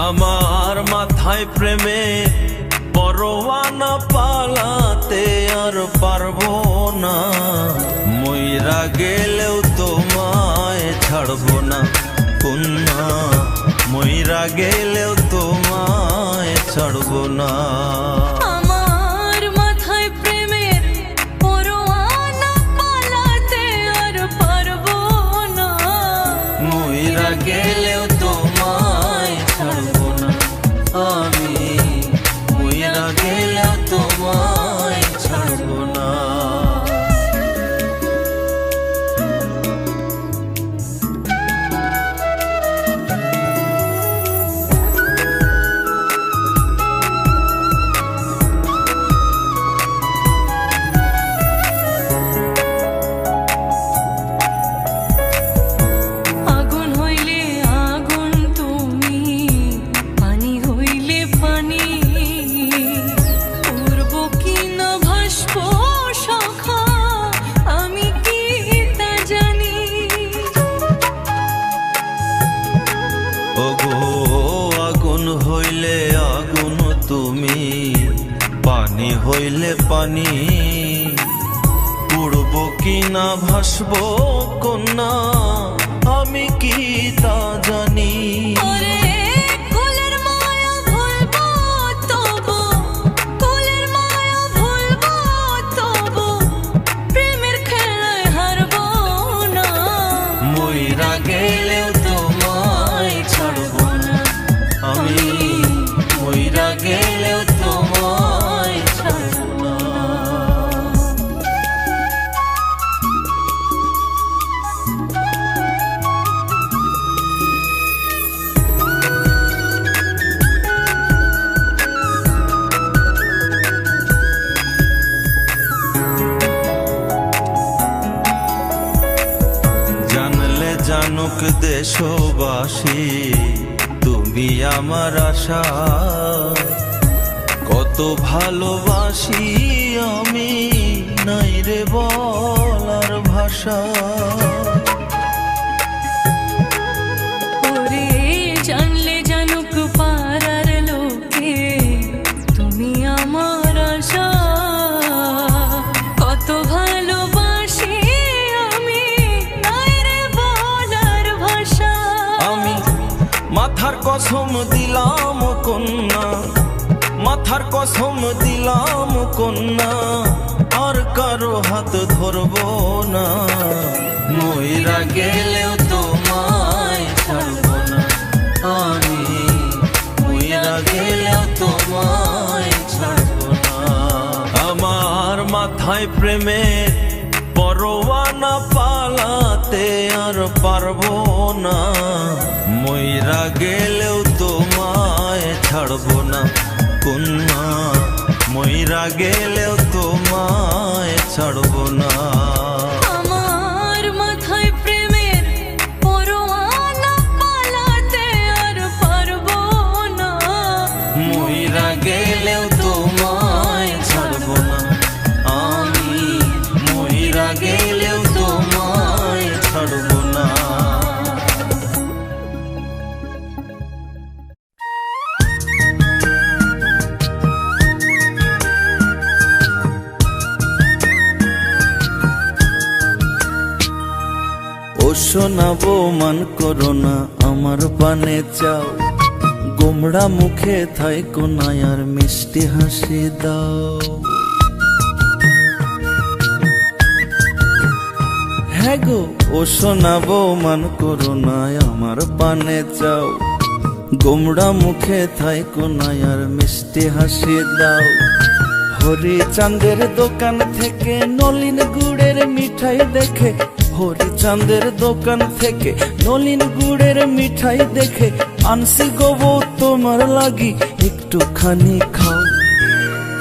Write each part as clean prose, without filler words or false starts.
আমার মাথায় প্রেমে পরোয়ানা পালাতে আর পারবো না, মইরা গেলেও তোমায় ছাড়বো না কন্যা, মইরা গেলেও তোমায় ছাড়বো না। আমার মাথায় প্রেমের পরোয়ানা পালাতে আর পারবো না, মইরা গেলেও তোমায় ছাড়বো না আমি, মইরা গেলেও তোমায় ছাড়বো না। আগুন হইলে আগুন তুমি, পানি হইলে পানি, উড়বো কি না ভাসবো সখা আমি কি তা জানি। ওগো আগুন হইলে আগুন তুমি, পানি হইলে পানি, উড়বো কি না ভাসবো কন্যা আমি কি তা জানি। ওরে কুলের মায়া ভুলবো তবু, কুলের মায়া ভুলবো তবু, প্রেমের খেলায় হারবো না, মইরা গেলেও তোমায় ছাড়বো না আমি, মইরা গেলেও তোমায় ছাড়বো না। জানলে জানুক দেশবাসী তুমি আমার আশা, কত ভালোবাসি আমি নাই রে বলার ভাষা। ওরে জানলে জানুক পাড়ার লোকে তুমি আমার আশা, কত ভালোবাসি আমি নাই রে বলার ভাষা। আমি মাথার কসম দিলাম কন্যা, মাথার কসম দিলাম কন্যা, আর কারো হাত ধরবো না, মইরা গেলেও তোমায় ছাড়বো না আমি, মইরা গেলেও তোমায় ছাড়বো না। আমার মাথায় প্রেমের পরোয়ানা পালাতে আর পারবো না, মইরা গেলেও তোমায় ছাড়বো না কন্যা, মইরা গেলেও তোমায় ছাড়বো না। আমার মাথায় প্রেমের পরোয়ানা পালাতে আর পারবো না, মইরা গেলেও তোমায় ছাড়বো না আমি, মইরা গেলেও তোমায় ছাড়বো না। ও শোনাবো মান করো না আমার পানে চাও, গোমড়া মুখে থাইকো না আর মিষ্টি হাসি দাও। হ্যাঁ গো ও শোনাবো মান করো না আমার পানে চাও, গোমড়া মুখে থাইকো না আর মিষ্টি হাসি দাও। হরি চাঁদের দোকান থেকে নলিন গুড়ের মিঠাই দেখে, হরি চাঁদের দোকান থেকে নলিন গুড়ের মিঠাই দেখে, আনসি গো তোমার লাগি একটুখানি খাও।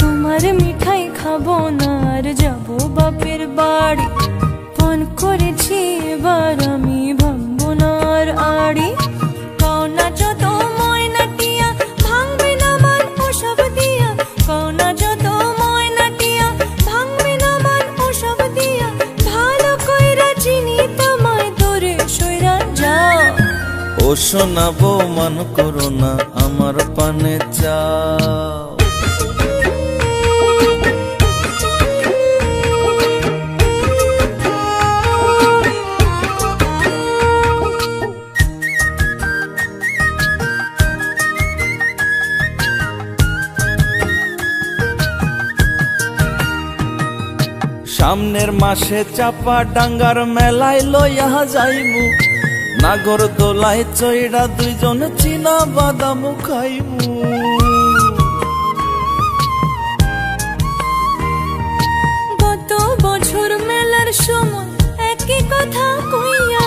তোমার মিঠাই খাবো না আর যাবো বাপের বাড়ি, পান করেছি এবার আমি ভাঙবো না আর আড়ি। কওনা যত ময়না টিয়া ভাঙবে না মান ওসব দিয়া, কওনা যত ময়না টিয়া ভাঙবে না মান ওসব দিয়া, ভালো কইরা চিনি তোমায় দূরে সইরা যাও। ও শোনাবো মান করো না আমার পানে চাও। সামনের মাসে চাপা ডাঙ্গার মেলায় লইয়া যাইমু, নাগর দোলায় চইড়া দুইজন চিনা বাদাম খাইমু। গত বছর মেলার সময় একই কথা কইয়া,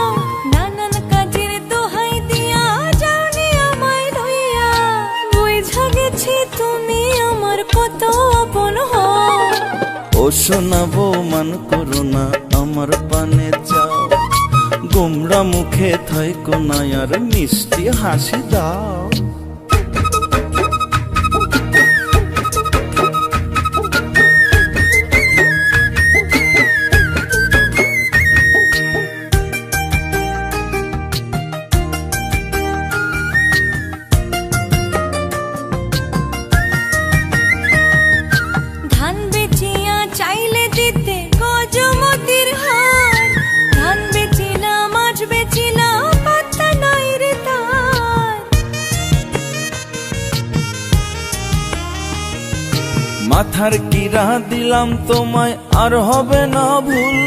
নানান কাজের দোহাই দিয়া যাওনি আমায় লইয়া। বুঝা গেছি তুমি আমার কত আপন হও। শোনাবো মান করো না আমার পানে চাও, গোমরা মুখে থাইকো না আর মিষ্টি হাসি দাও। ধান বেচিয়া চাইলে দিতে গজমতির হার, ধান বেচিলা মাছ বেচিলা পাত্তা নাই রে তার। মাথার কিরা দিলাম তোমায় আর হবে না ভুল,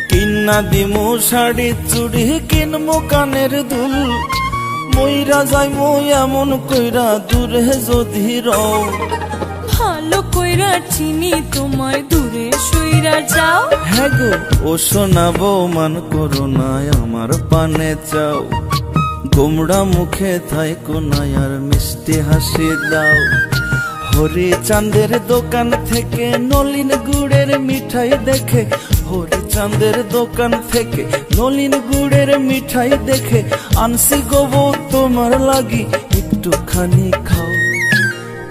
কিন্না দিমু শাড়ি চুড়ি কিনমু কানের দুল। মইরা যাইমু এমন কইরা দূরে যদি রও, ভালো কইরা চিনি তোমায় দূরে সইরা যাও। হ্যাঁ গো শোনাবো মান করো না আমার পানে চাও, গোমড়া মুখে থাইকো না আর মিষ্টি হাসি দাও। হরি চাঁদের দোকান থেকে নলিন গুড়ের মিঠাই দেখে, হরি চাঁদের দোকান থেকে নলিন গুড়ের মিঠাই দেখে আনছি গোবো তোমার লাগি একটুখানি খাও।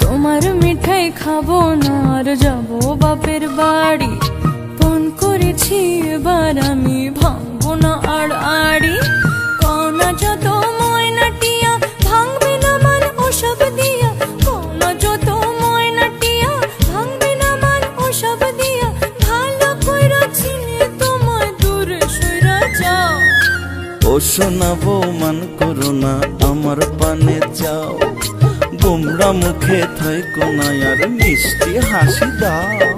তোমার মিঠাই খাবো না আর যাবো বাপের বাড়ি, পণ করেছি এবার আমি ভাঙবো না আর আড়ি। কনা যত ময়না টিয়া ভাঙবে না মান ওসব দিয়া, কনা যত ময়না টিয়া ভাঙবে না মান ওসব দিয়া। ভালো কইরা চিনি তোমায় দূরে সইরা যাও। শোনাবো মান করো না আমার পানে চাও, গোমরা মুখে থাইকো না আর মিষ্টি হাসি দাও।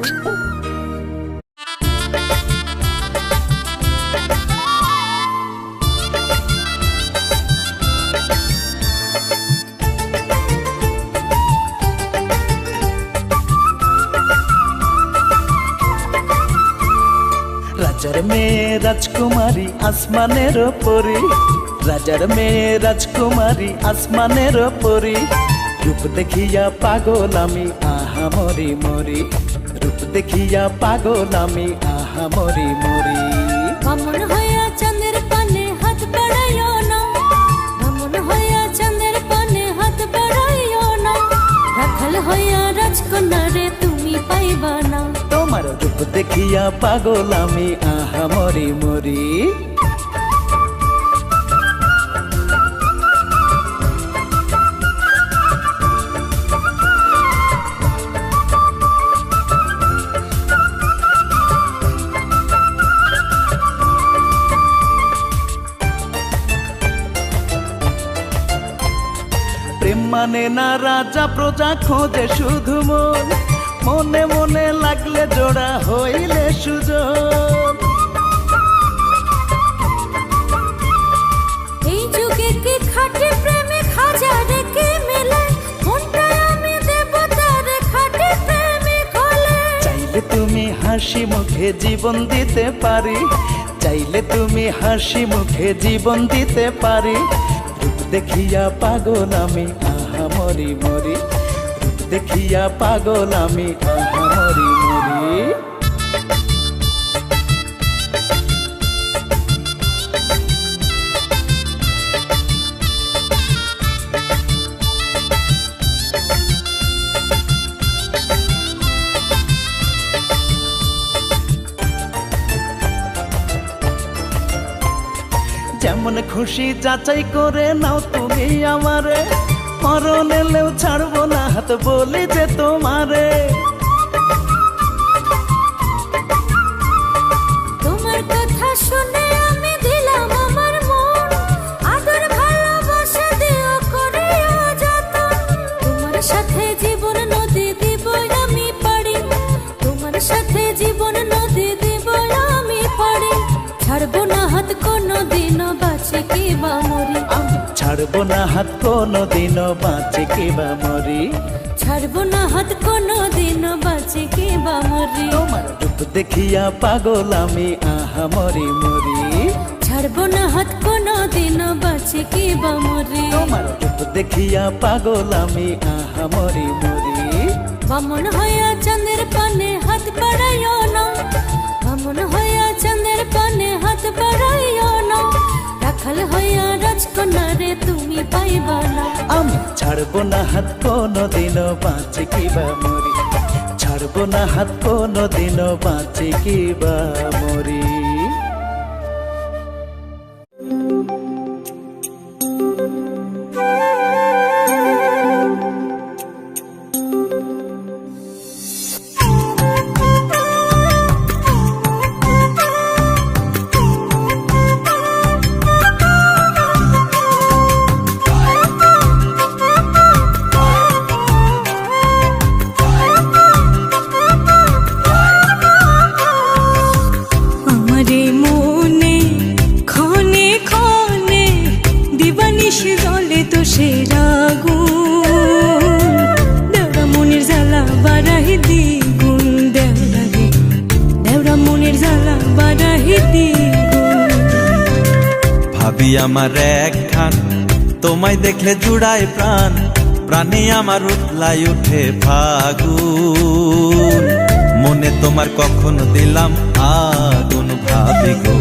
রাজার মেয়ে রাজকুমারী আসমানের পরি, রাজার মেয়ে রাজকুমারী আসমানের পরি। রূপ দেখিয়া পাগল আমি আহা মরি মরি, রূপ দেখিয়া পাগল আমি আহা মরি মরি। বামন হইয়া চাঁদের পানে হাত বাড়াইও না, বামন হইয়া চাঁদের পানে হাত বাড়াইও না। রাখাল হইয়া রাজকন্যারে তুমি পাইবা না। তোমার রূপ দেখিয়া পাগল আমি আহা মরি মরি। প্রেম মানে না রাজা প্রজা খোঁজে শুধু মন, মনে মনে লাগলে জোড়া হইলে সুজন। এই যুগে কি খাটে প্রেমে হাজারে কে মেলে, মনটা আমি দেব তার খাটে প্রেমে খোলে। চাইলে তুমি হাসি মুখে জীবন দিতে পারি, চাইলে তুমি হাসি মুখে জীবন দিতে পারি। রূপ দেখিয়া পাগল আমি আহা মরি মরি, রূপ দেখিয়া পাগল আমি আহা মরি মরি। যেমন খুশি যাচাই করে নাও তুমি আমারে, মরণ এলেও ছাড়বো না হাত বলি যে তোমারে। তোমার কথা শুনে আমি দিলাম আমার মন, আদর ভালোবাসা দিও করিও যতন। তোমার সাথে জীবন নদী দিব আমি পারি, তোমার সাথে জীবন নদী দিব আমি পারি। ছাড়বো না হাত কোনো দিনও বাঁচে কি বা মরি, ছাড়বো না হাত কোনো দিনও বাঁচে কিবা মরি। ছাড়বো না হাত কোনো দিনও বাঁচে কি বা মরি। তোমার রূপ দেখিয়া পাগল আমি আহা মরি মরি। ছাড়বো না হাত কোনো দিনও বাঁচে কি বা মরি। তোমার রূপ দেখিয়া পাগল আমি আহা মরি মরি। বামন হইয়া চাঁদের পানে হাত বাড়াইও না, বামন হইয়া চাঁদের পানে হাত বাড়াইও না। রাখাল হইয়া রাজকন্যারে তুমি পাইবা না। আমি ছাড়বো না হাত কোনো দিনও বাঁচে কিবা মরি, ছাড়বো না হাত কোনো দিনও বাঁচে কিবা মরি। আমারে মনে ক্ষণে ক্ষণে দিবানিশ জলে তো সে আগুন। দেওরা মনের জ্বালা বাড়াই দ্বিগুণ, দেওরা রে দেওরা মনের জ্বালা বাড়াই দ্বিগুণ। ভাবি আমার একখান, তোমায় দেখলে জুড়ায় প্রাণ, প্রাণে আমার উতলাই উঠে ফাগুন। মনে তোমার কখন দিলাম আগুন ভাবি গো,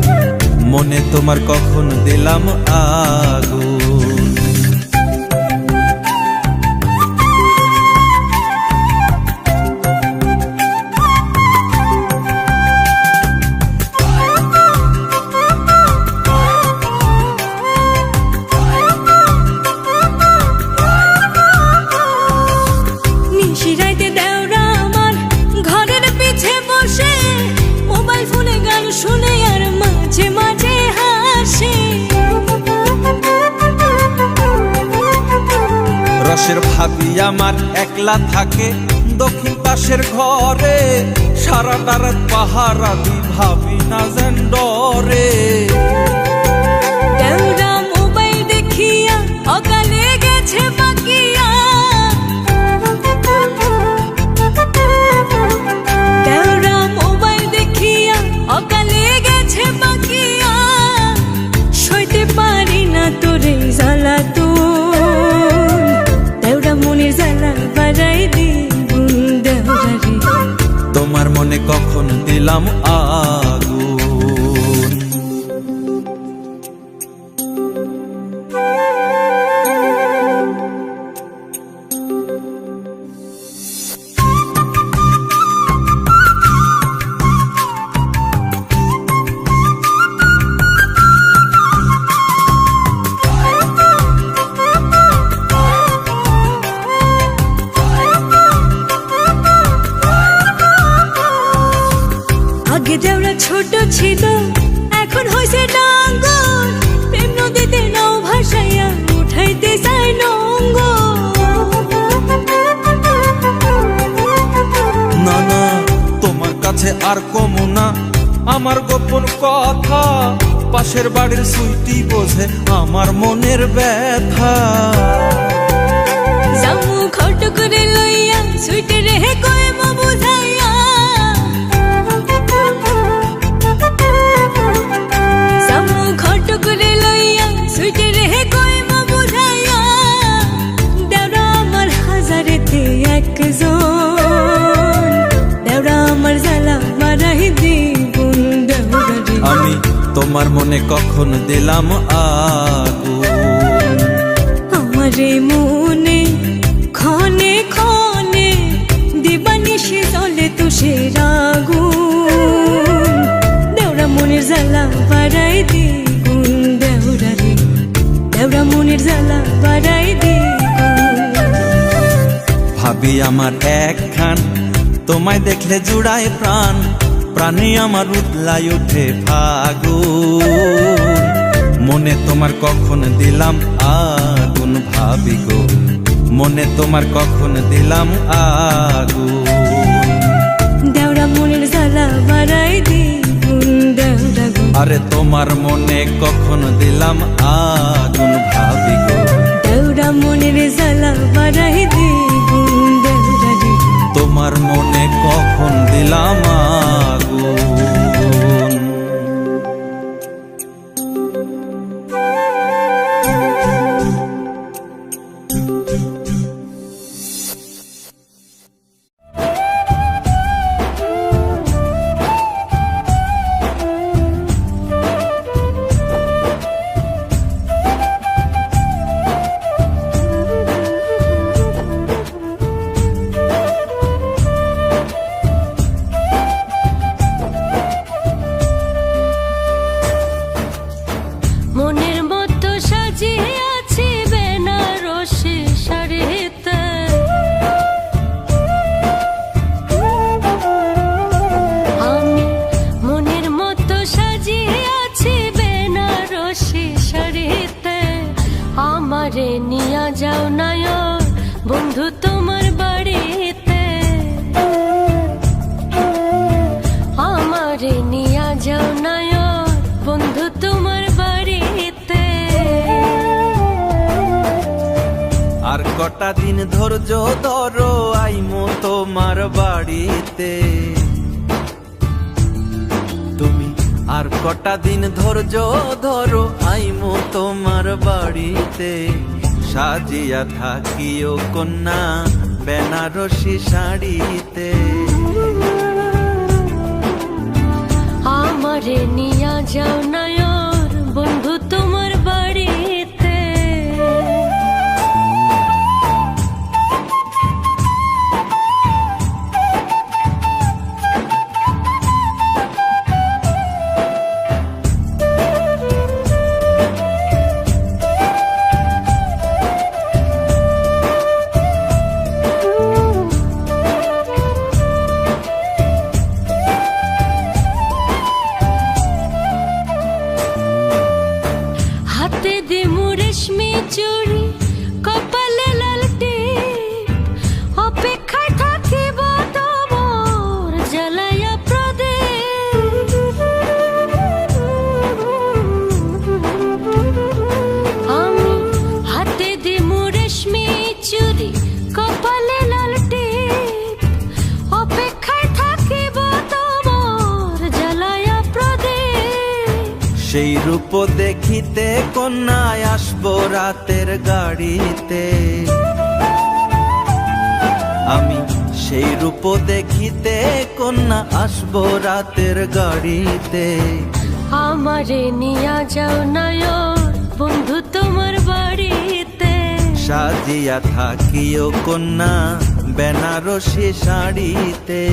মনে তোমার কখন দিলাম আগুন। নিশিরাইতে দেওরা আমার ঘরের পিছে বসে, মোবাইল ফোনে গান শুনে আর মাঝে মাঝে হাসে। রসের ভাবি আমার একলা থাকে দক্ষিণ পাশের ঘরে, সারাটা রাত পাহারা দি ভাবি না যেন ডরে। দেওরা মোবাইল দেখিয়া অকালে গেছে বাকিয়া, দেওরা মোবাইল দেখিয়া অকালে গেছে বাকিয়া। সইতে পারি না তোরে জ্বালা তো, দেওরা মনের জ্বালা বাড়াই দ্বিগুণ। দেওরা রে তোমার মনে কখন দিলাম আগুন। আগে দেওরা ছোট ছিল এখন হইছে ডাঙ্গর, প্রেম নদীতে নাও ভাসাইয়া উঠাইতে চাই নোঙ্গর। না না তোমার কাছে আর কমু না আমার গোপন কথা, পাশের বাড়ির সুইটি বোঝে আমার মনের ব্যথা। জামু খট করে লইয়া সুইটে রেহে কইম বুঝাইয়া, জামু খট করে লইয়া সুইটে রেহে কইম বুঝাইয়া। দেওরা আমার হাজারেতে একজন, দেওরা আমার জ্বালা বাড়াই দ্বিগুণ। দেওরা রে আমি তোমার মনে কখন দিলাম আগুন। আমারে মনে ক্ষণে ক্ষণে দিবানিশি জলে তো সে আগুন। দেওরা মনের জ্বালা বাড়াই দ্বিগুণ। দেওরা রে দেওরা মনের জ্বালা বাড়াই দ্বিগুণ। ভাবি আমার একখান, তোমায় দেখলে জুড়ায় প্রাণ, প্রাণে আমার উতলায় ওঠে ফাগুন। মনে তোমার কখন দিলাম আগুন ভাবি গো, মনে তোমার কখন দিলাম আগুন। দেওরা মনের জ্বালা বাড়াই দ্বিগুণ, দেওরা গো। আরে তোমার মনে কখন দিলাম আগুন ভাবি গো, দেওরা মনের জ্বালা বাড়াই দ্বিগুণ, দেওরা রে। তোমার মনে কখন দিলাম আগুন। মনের মতো সাজিয়ে আছি বেনারসি শাড়িতে, আমি মনের মতো সাজিয়ে আছি বেনারসি শাড়িতে। আমারে নিয়া যাও নায়ক বন্ধু তোমার বাড়িতে, আমারে নিয়া যাও নায়ক বন্ধু তোমার বাড়িতে। আর কটা দিন ধৈর্য ধরো, আইমো তোমার বাড়িতে। তুমি আর কটা দিন ধৈর্য ধরো, আইমো তোমার বাড়িতে। সাজিয়া থাকিও কন্যা বেনারসি শাড়িতে। আমারে নিয়া যাও নায়ক বন্ধু তোমার বাড়িতে। হাতে দিমু রেশমি চুড়ি, কপালে লাল টিপ, অপেক্ষায় থাকিব তোমার জ্বালায়া প্রদীপ। আমি হাতে দিমু রেশমি চুড়ি, কপালে লাল টিপ, অপেক্ষায় থাকিব তোমার জ্বালায়া প্রদীপ। সেই রূপ দেখিতে কন্যায় আসবো রাতের গাড়িতে। আমি সেই রূপ দেখিতে কন্যা আসবো রাতের গাড়িতে। আমারে নিয়া যাও নায়ক বন্ধু তোমার বাড়িতে। সাজিয়া থাকিও কন্যা বেনারসি শাড়িতে।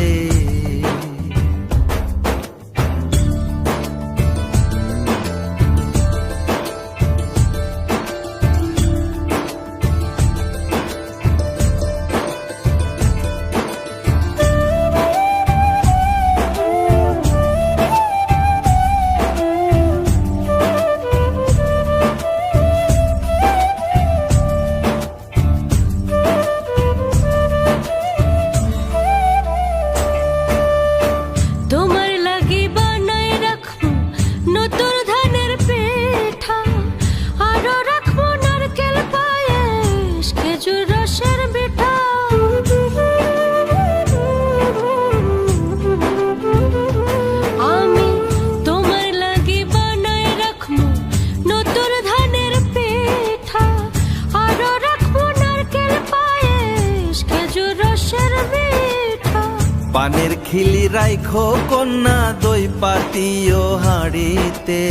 পানের খিলি রাইখো কন্যা দই পাতিও হাড়িতে,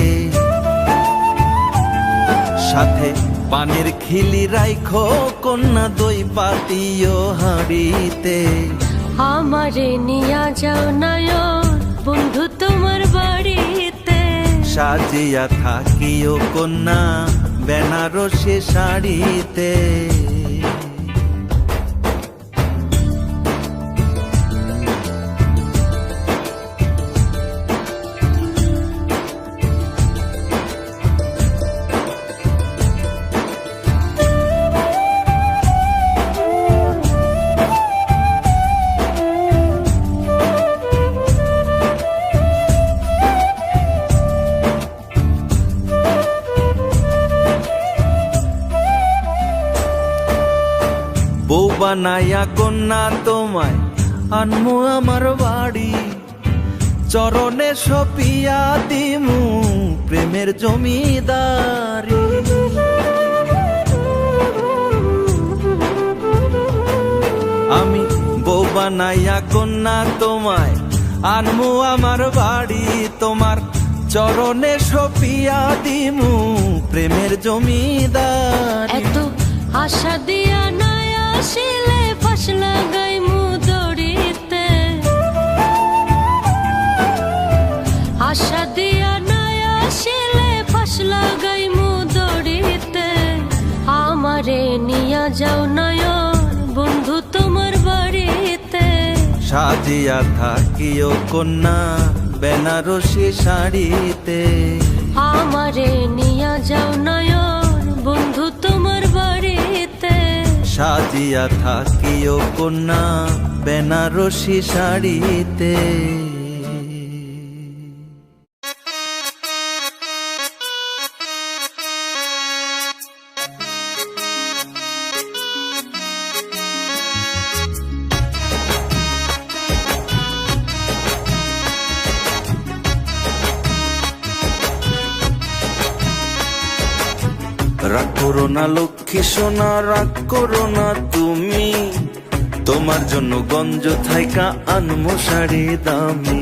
সাথে পানের খিলি রাইখো কন্যা দই পাতিও হাড়িতে। আমারে নিয়া যাও নয়ন বন্ধু তোমার বাড়িতে, সাজিয়া থাকিও কন্যা বেনা বেনারসি শাড়িতে। বউ বানাইয়া কন্যা তোমায় আনমু আমার বাড়ি, চরণে সপিয়া দিমু প্রেমের জমিদারি। আমি বউ বানাইয়া কন্যা তোমায় আনমু আমার বাড়ি, তোমার চরণে সপিয়া দিমু প্রেমের জমিদারি। এত আশা দিয়া নাই আসিলে ফাঁস লাগাইমু দড়িতে, আশা দিয়া নাই আসিলে ফাঁস লাগাইমু দড়িতে। আমারে নিয়া যাও নয়ন বন্ধু তোমার বাড়িতে, সাজিয়া থাকিও কন্যা বেনারসি শাড়িতে। আমারে নিয়া যাও নয়ন বন্ধু তোমার বাড়িতে, সাজিয়া থাকিও কন্যা বেনারসি শাড়িতে। রাগ করো না লক্ষ্মী সোনা, রাগ করো না তুমি, তোমার জন্য গঞ্জ থাইকা আনমো শাড়ি দামি।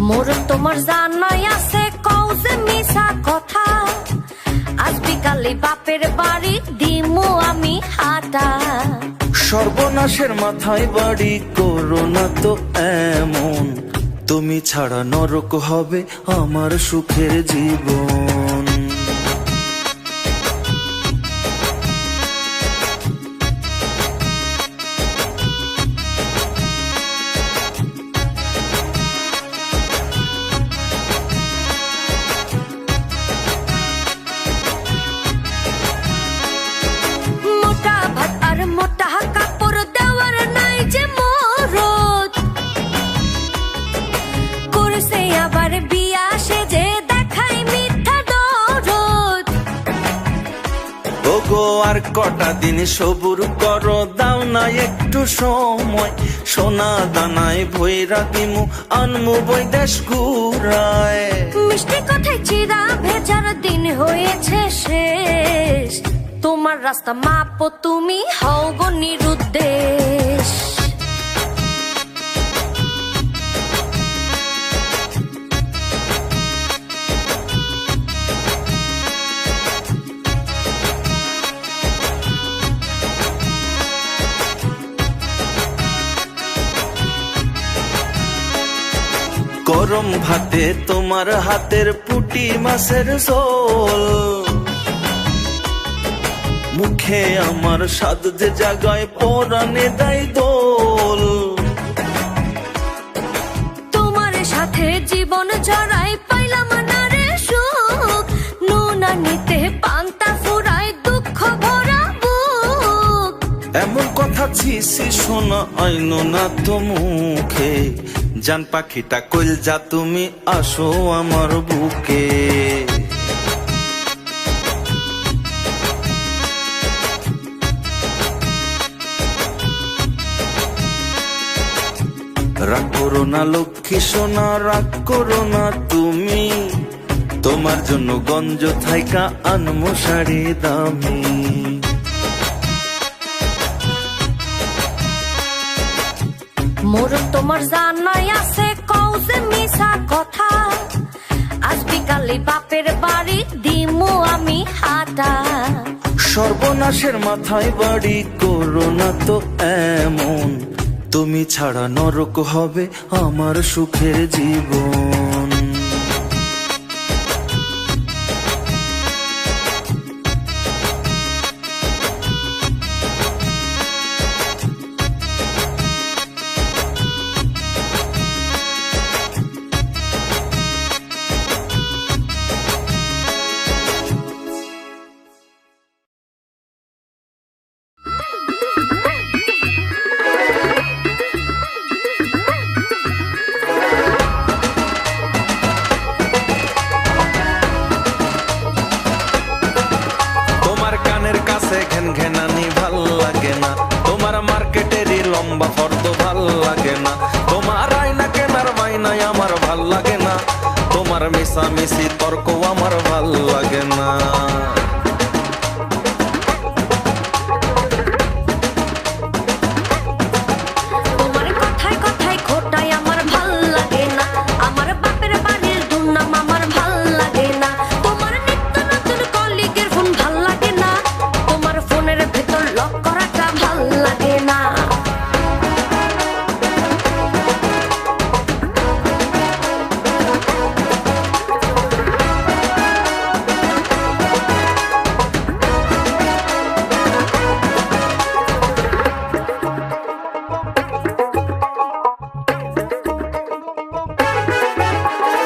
মোর তোমার জানাই আছে কও যে মিছা কথা, আজ বিকালে বাপের বাড়ি দিমু আমি হাঁটা। সর্বনাশের মাথায় বাড়ি করো না তো এমন, তুমি ছাড়া নরক হবে আমার সুখের জীবন। মোটা ভাত আর মোটা কাপড় দেওয়ার নাই যে মরদ, করছে আবার বিয়া সেজে দেখাই মিথ্যা দরদ। ওগো আর কটা দিন সবুর করো, দাও না একটু সময়, সোনা দানায় ভৈরা দিমু আনমু বৈদেশ ঘুরায়। মিষ্টি কথায় চিরা ভেজার দিন হয়েছে শেষ, তোমার রাস্তা মাপো তুমি হও গো নিরুদ্দেশ। গরম ভাতে তোমার হাতের পুটি মাছের ঝোল, মুখে আমার স্বাদ যে জাগায় পরানে দেয় দোল। তোমার সাথে জীবন জড়াই পাইলাম না রে সুখ, নুনা নিতে পান্তা ফুরাই দুঃখ ভরা বুক। এমন কথা ছিছি শোনা আইনো না তো মুখে, জান পাখিটা কইল যা তুমি আসো আমার বুকে। রাগ করো না লক্ষ্মী সোনা, রাগ করো না তুমি, তোমার জন্য গঞ্জ থাইকা আনমো শাড়ি দামি। মোর তোমার জানাই আছে কও যে মিছা কথা, আজ বিকালে বাপের বাড়ি দিমু আমি হাঁটা। সর্বনাশের মাথায় বাড়ি করো না তো এমন, তুমি ছাড়া নরক হবে আমার সুখের জীবন। লম্বা ফর্দ ভাল লাগে না, তোমার আয়না কেনার মাইনাই আমার ভাল লাগে না, তোমার মিশামিশি তর্ক আমার ভাল লাগে না। তোমার কথায় কথায় খোটাই আমার ভাল লাগে না, আমার বাপের বাড়ির দুর্নাম আমার ভাল লাগে না, তোমার নিত্য নতুন কলিগের ফোন ভাল লাগে না, তোমার ফোনের ভেতর লক করাটা ভাল লাগে না।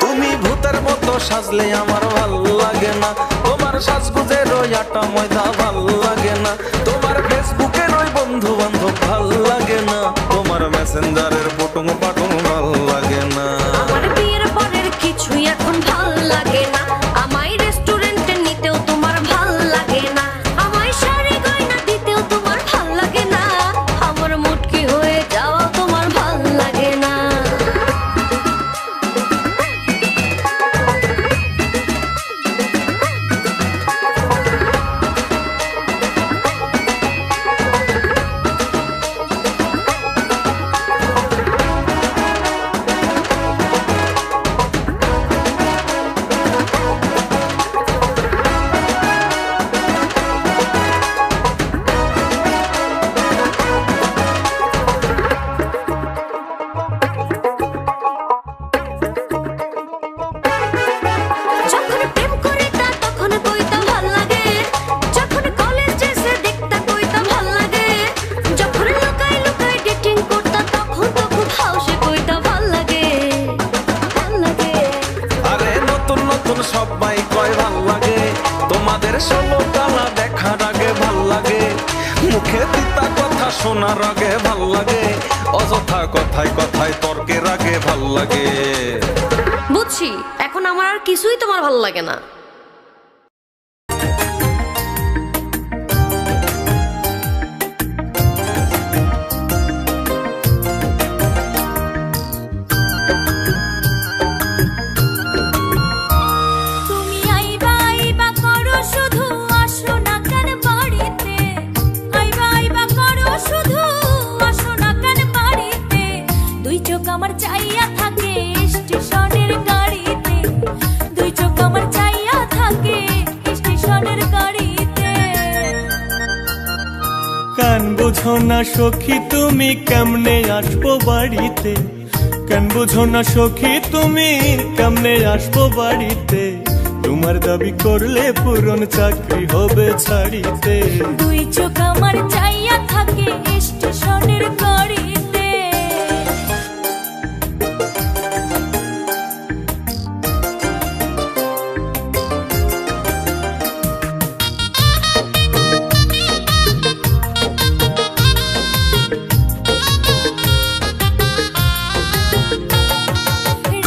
তুমি ভূতের মতো সাজলে আমার ভাল লাগে না, তোমার সাজগুজের ওই আটা ময়দা ভাল লাগে না, তোমার ফেসবুকের ওই বন্ধু বান্ধব ভাল লাগে না, তোমার মেসেঞ্জারের পটং পাটং ভাল লাগে না। আমার বিয়ের পরের কিছুই এখন ভাল লাগে না, আমায় রেস্টুরেন্টে নিতেও তোমার ভাল লাগে না, আমায় শাড়ি গয়না দিতেও তোমার ভাল লাগে না, আমার মুটকি হয়ে যাওয়া তোমার ভাল লাগে না। যখন প্রেম করিতা তখন কইতা ভাল লাগে, যখন কলেজ ড্রেসে দেখতা কইতা ভাল লাগে, যখন লুকাই লুকাই ডেটিং করতা তখন তো খুব হাউসে কইতা ভাল লাগে, ভাল লাগে। আরে নতুন নতুন সবাই কয় ভাল লাগে, তোমাদের 16 কালা দেখার আগে ভাল লাগে, মুখে তিতা কথা শোনার আগে ভাল লাগে, অযথা কথায় কথায় তর্কের আগে ভাল লাগে। বুঝছি, এখন আমার আর কিছুই তোমার ভাল লাগে না। তুমি আইবা আইবা করো শুধু আসো না কেন বাড়িতে, আইবা আইবা করো শুধু আসো না কেন বাড়িতে, দুই চোখ আমার চাইয়া থাকে স্টেশনের গাড়িতে, দুই চোখ আমার চাইয়া থাকে স্টেশনের গাড়িতে। কান বুঝো না সখী তুমি কেমনে আসবো বাড়িতে, কান বুঝো না সখী তুমি কেমনে আসবো বাড়িতে, তোমার দাবি করলে পূরণ চাকরি হবে ছাড়িতে। দুই চোখ আমার চাইয়া থাকে স্টেশনের গাড়িতে।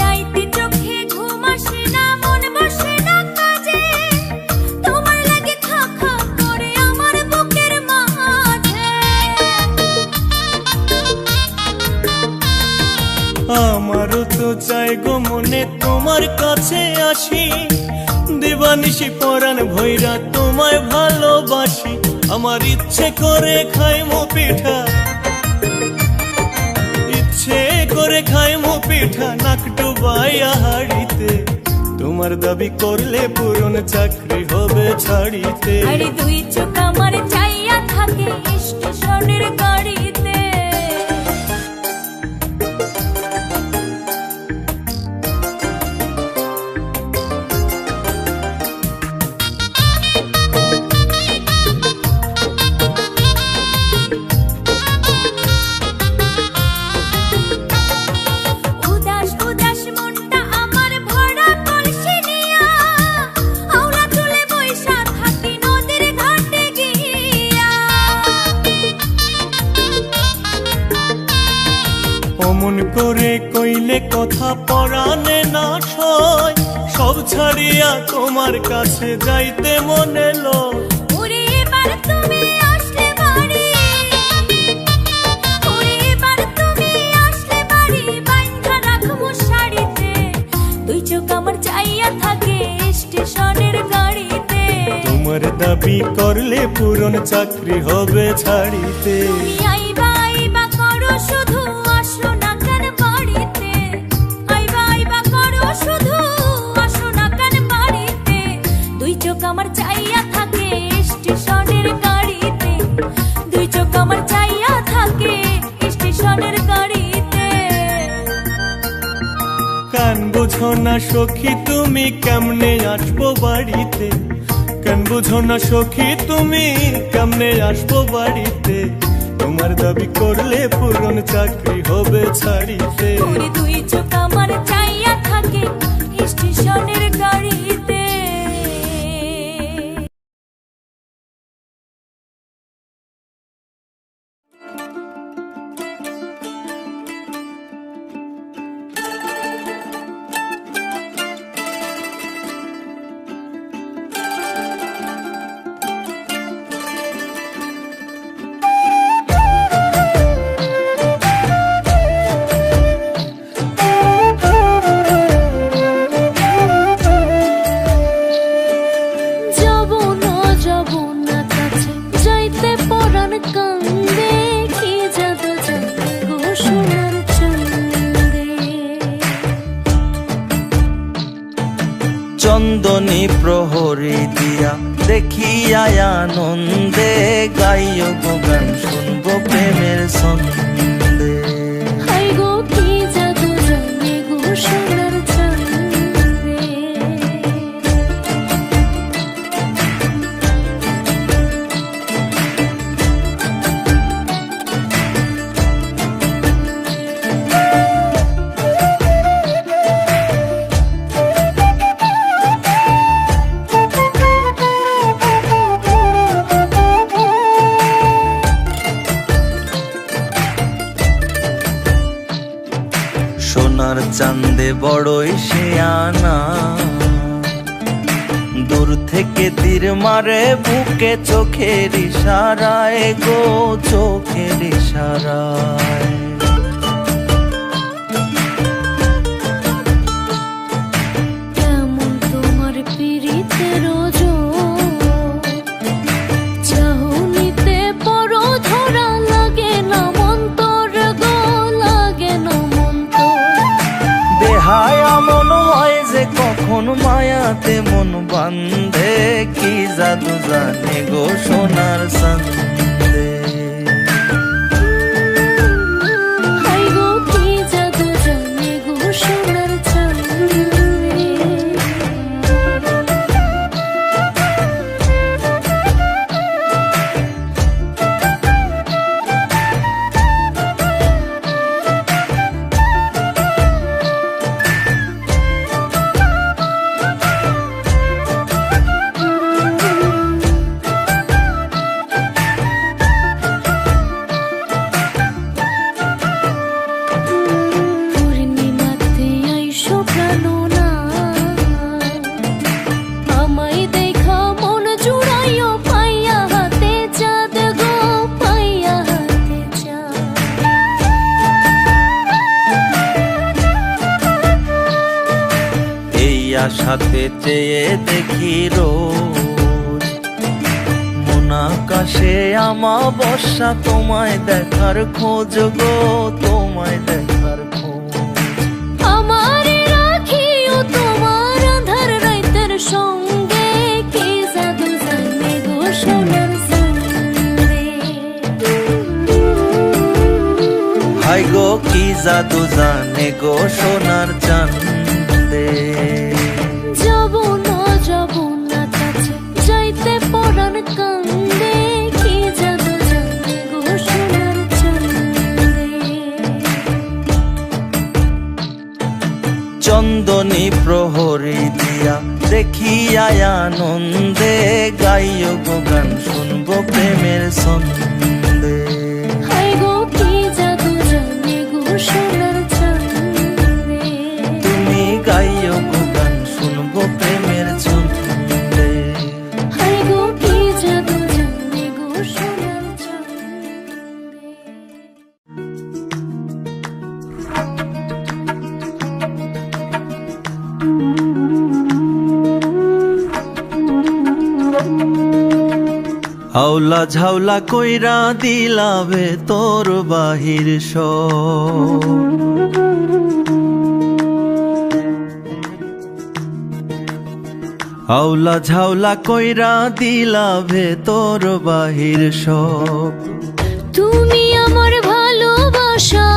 রাইতে চোখে ঘুম আসে না, মন বসে না কাজে, তোমার লাগে খা খা করে আমার বুকের মাঝে। আমারও তো চাই গো মনে তোমার কাছে আসি, দিবানিশি পরাণ ভৈরা তোমায় ভালোবাসি, আমার ইচ্ছে করে খাইমো পিঠা, ইচ্ছে করে খাইমো পিঠা নাক ডুবাইয়া হাড়িতে, তোমার দাবি করলে পূরণ চাকরি হবে ছাড়িতে। আরে দুই চোখ আমার চাইয়া থাকে স্টেশনের গাড়িতে। উদাস উদাস মনটা আমার ভরা কলসি নিয়া, আওলা চুলে বইসা থাকি নদীর ঘাটে গিয়া। অমন করে কইলে কথা পরাণে না সয়, সব ছাড়িয়া তোমার কাছে যাইতে মনে লয়। ওরে এবার তুমি আসলে বাড়ি, ওরে থাকে স্টেশনের গাড়িতে। তোমার দাবি করলে পূরণ চাকরি হবে ছাড়িতে। তুমি আইবা আইবা করো শুধু আসো না কেন বাড়িতে। আইবা আইবা করো শুধু আসো না কেন বাড়িতে। দুই চোখ আমার চাইয়া থাকে স্টেশনের গাড়িতে। দুই চোখ আমার চাইয়া থাকে স্টেশনের গাড়িতে। কান বুঝো না সখী তুমি কেমনে আসবো বাড়িতে। কান বুঝো না সখী তুমি কেমনে আসবো বাড়িতে। তোমার দাবি করলে পূরণ চাকরি হবে ছাড়িতে। ওরে দুই চোখ আমার চাইয়া থাকে স্টেশনের গাড়িতে। চন্দনী প্রহরী দিয়া দেখিয়া আনন্দে গাইও গো গান শুনবো প্রেমের ছন্দে। হাই গো কি জাদু জানে গো সোনার ছন্দে। সোনার চাঁদে বড়ই শেয়ানা, দূর থেকে তীর মারে বুকে চোখের ইশারায় গো চোখের ইশারায়। কেমন তোমার পীড়িতের চাহনিতে পর ধরা লাগে না মন্তর গো লাগে না মন্তর। বেহায়া মন হয় যে কখন মায়াতে মন বান্ধে, কি জাদু জানে গো সোনার চাঁদে। হাই গো কি জাদু জানে গো সোনার ছন্দে। পূর্ণিমাতে আইসো প্রাণনা, আমায় দেখা মন জুড়াইও পাইয়া হাতে চাঁদ গো পাইয়া হাতে চাঁদ। এই আশাতে চেয়ে দেখি রোজ মন আকাশে আমাবস্যা, তোমায় দেখার খোঁজ গো তোমায় দেখার খোঁজ। আমারে রাখিও তোমার আঁধার রাইতের সঙ্গে, কি জাদু জানে গো সোনার ছন্দে। হাই গো কি জাদু জানে গো সোনার চাঁদে। যাব না কাছে যাইতে পরাণ কান্দে, কি জাদু জানে গো সোনার ছন্দে। চন্দনী প্রহরী দিয়া দেখিয়া আনন্দে গাইও গো গান শুনবো প্রেমের ছন্দে। হাই গো কি জাদু জানে গো সোনার ছন্দে। তুমি গাইও গো গান শুনবো প্রেমের ছন্দে। হাই গো কি জাদু জানে গো সোনার ছন্দে। আউলা ঝাউলা কইরা দিলাবে তোর বাহির সব। আউলা ঝাউলা কইরা দিলাবে তোর বাহির সব। তুমি আমার ভালোবাসার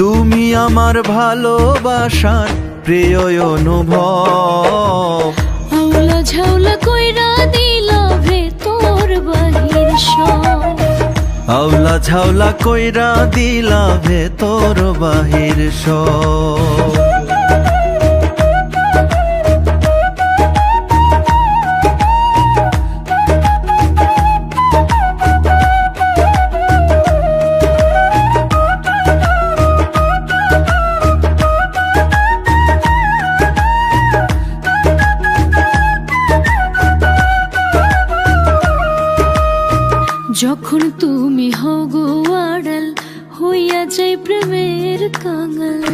তুমি আমার ভালোবাসার প্রিয় অনুভব। আউলা ঝাউলা কইরা দিলাবে তোর বাহির সব। আউলা ঝাউলা কইরা দিলাবে তোর বাহির সব। যখন তুমি হও গো আড়াল হইয়া যাই প্রেমের কাঙাল।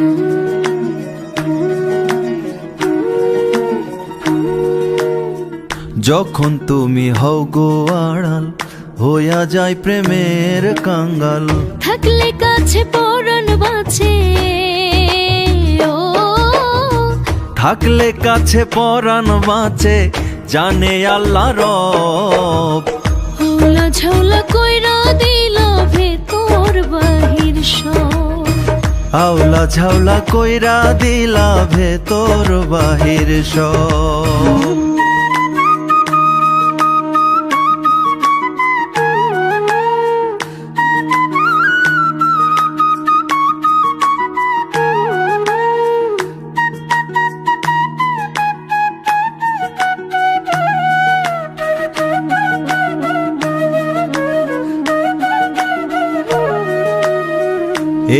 যখন তুমি হও গো আড়াল হইয়া যায় প্রেমের কাঙ্গাল। থাকলে কাছে পরাণ বাঁচে ও থাকলে কাছে পরাণ বাঁচে জানে আল্লাহ রব। আউলা ঝাউলা কইরা দিলাবে তোর বাহির সব। আউলা ঝাউলা কইরা দিলাবে তোর বাহির সব।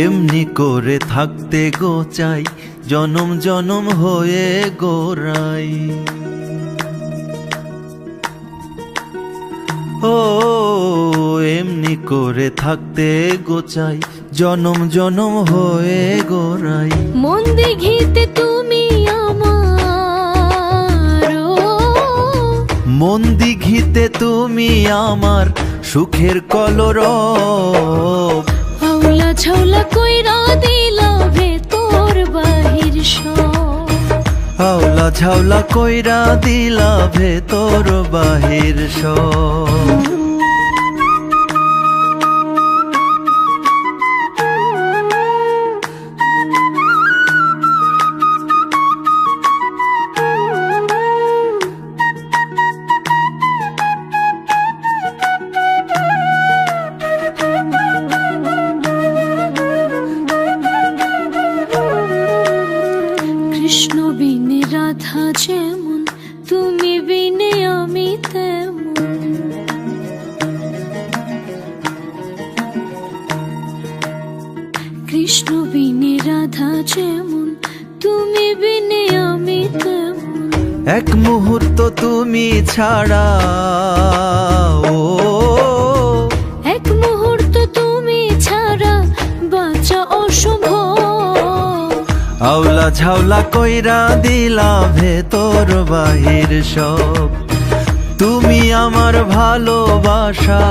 এমনি করে থাকতে গো চাই জনম জনম হয়ে গোরাই। ও এমনি করে থাকতে গো চাই জনম জনম হয়ে গোরাই। মন দিঘিতে তুমি আমার মন দিঘিতে তুমি আমার সুখের কলরব। আউলা ঝাউলা কইরা দিলাবে তোর বাহির সব। আউলা ঝাউলা কইরা দিলাবে তোর বাহির সব। কৃষ্ণ বিনে রাধা যেমন তুমি বিনে আমি তেমন। কৃষ্ণ বিনে রাধা যেমন তুমি বিনে আমি তেমন। এক মুহূর্ত তুমি ছাড়া ও এক মুহূর্ত তুমি ছাড়া বাঁচা অসম্ভব। আউলা ঝাউলা কইরা দিলাবে তোর বাহির সব। তুমি আমার ভালোবাসার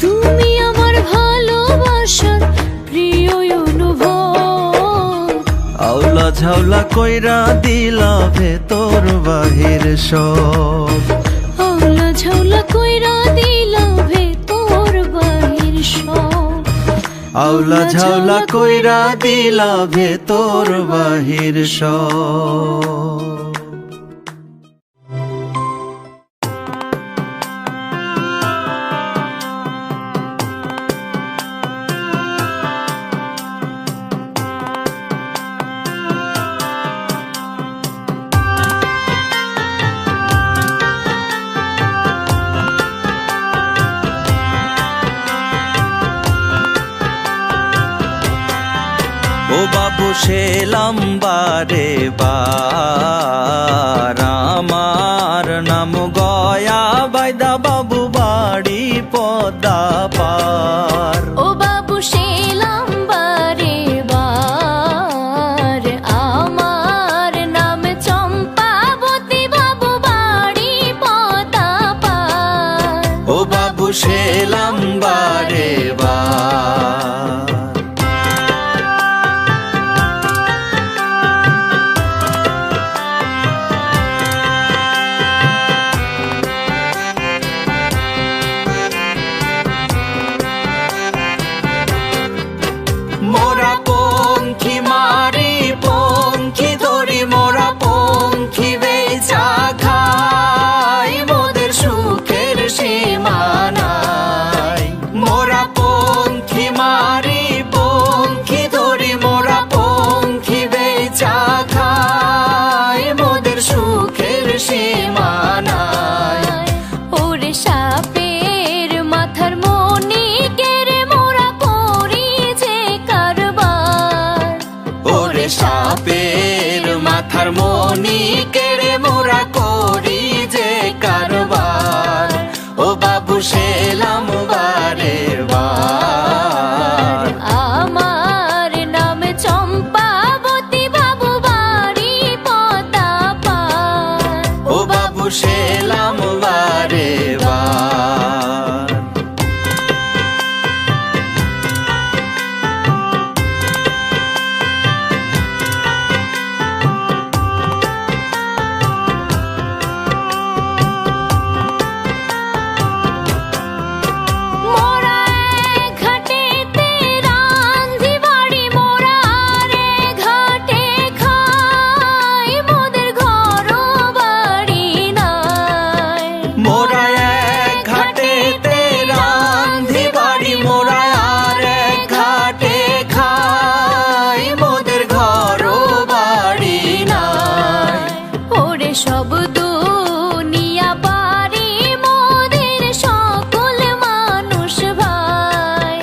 তুমি আমার ভালোবাসার প্রিয় অনুভব। আউলা ঝাউলা কইরা দিলাবে তোর বাহির সব। আউলা ঝাউলা কইরা দিলাবে তোর বাহির সব। আউলা ঝাউলা কইরা দিলাবে তোর বাহির সব। ও বাবু সেলাম বারে বার, আমার নাম গয়া বাইদা, বাবু বাড়ি পদ্মা পার। ও বাবু সেলাম বারে বার, আমার নাম চম্পা ওরে সাপের মাথার মনি কেড়ে মোরা করি যে কারবার, ও বাবু সেলাম বারে বার। আমার নাম চম্পাবতী, বাবু বাড়ি পদাপার। ও বাবু সেলাম বারে বার। মোরা এক ঘাটেতে রাঁধি বাড়ি, মোরা আর এক ঘাটে খাই, মোদের ঘরও বাড়ি নাই। মোরা এক ঘাটেতে রাঁধি বাড়ি, মোরা আর এক ঘাটে খাই, মোদের ঘরও বাড়ি নাই। ওরে সব দুনিয়া পারি মোদের সকল মানুষ ভাই।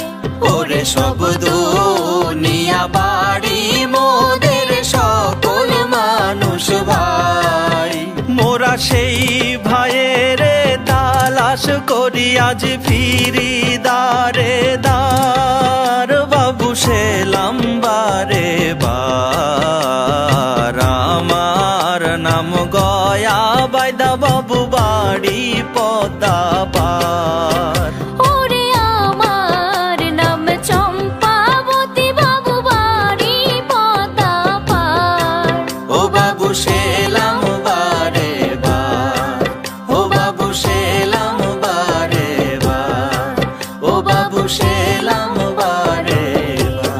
ওরে সব দুনিয়া বাড়ি মোদের সকল মানুষ ভাই। মোরা সেই ভাইয়ের তালাশ করি আজ ফিরি দারে দার, বাবু সেলাম বারে বার। আমার নাম গয়া বাইদা, বাবু বাড়ি পদাপার। ওরে আমার নাম চম্পাবতী, বাবু বাড়ি পদাপার। ও বাবু সেলাম বারে বার, ও বাবু সেলাম বারে বার, ও বাবু সেলাম বারে বার।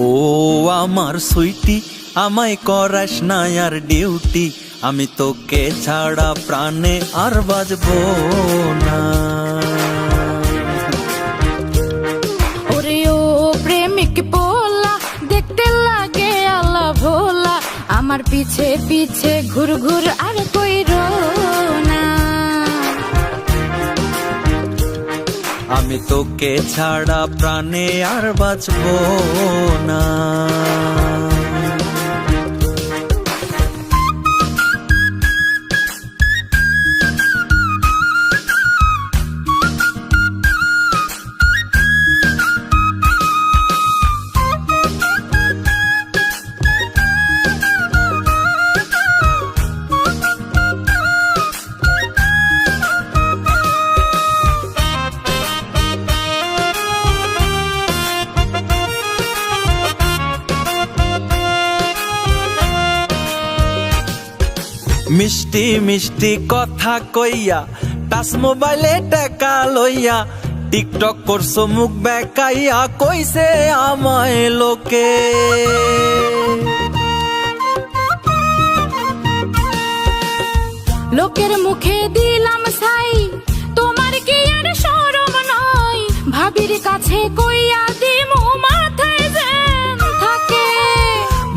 ও আমার সুইটি, আমায় করাস না আর ডিউটি, আমি তোকে ছাড়া প্রাণে আর বাজবো না। ওরে ও প্রেমিক পোলা, দেখতে লাগে আল্লাহ ভোলা, আমার পিছে পিছে ঘুর ঘুর আর কইরো না। আমি তোকে ছাড়া প্রাণে আর বাঁচবো না। মিষ্টি মিষ্টি কথা কইয়া টাচ মোবাইলে টাকা লইয়া টিকটক করছো মুখ বেকাইয়া, কইছে আমায় লোকে। লোকের মুখে দিলাম সাই, তোমার কি আর শরম নয়? ভাবির কাছে কইয়া দিমু মাথায় যেন থাকে।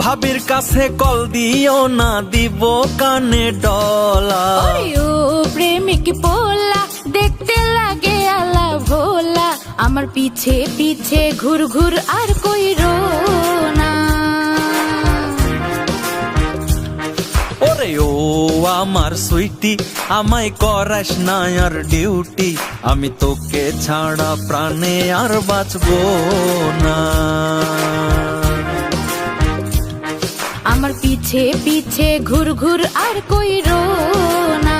ভাবির কাছে কল দিও না, দিব কানে ডলা। ওরে ও প্রেমিক পোলা, দেখতে লাগে আলা ভোলা, আমার পিছে পিছে ঘুর ঘুর আর কইরো না। ওরে ও আমার সুইটি, আমায় করাস না আর ডিউটি, আমি তোকে ছাড়া প্রাণে আর বাঁচবো না। আমার পিছে পিছে ঘুর ঘুর আর কইরো না।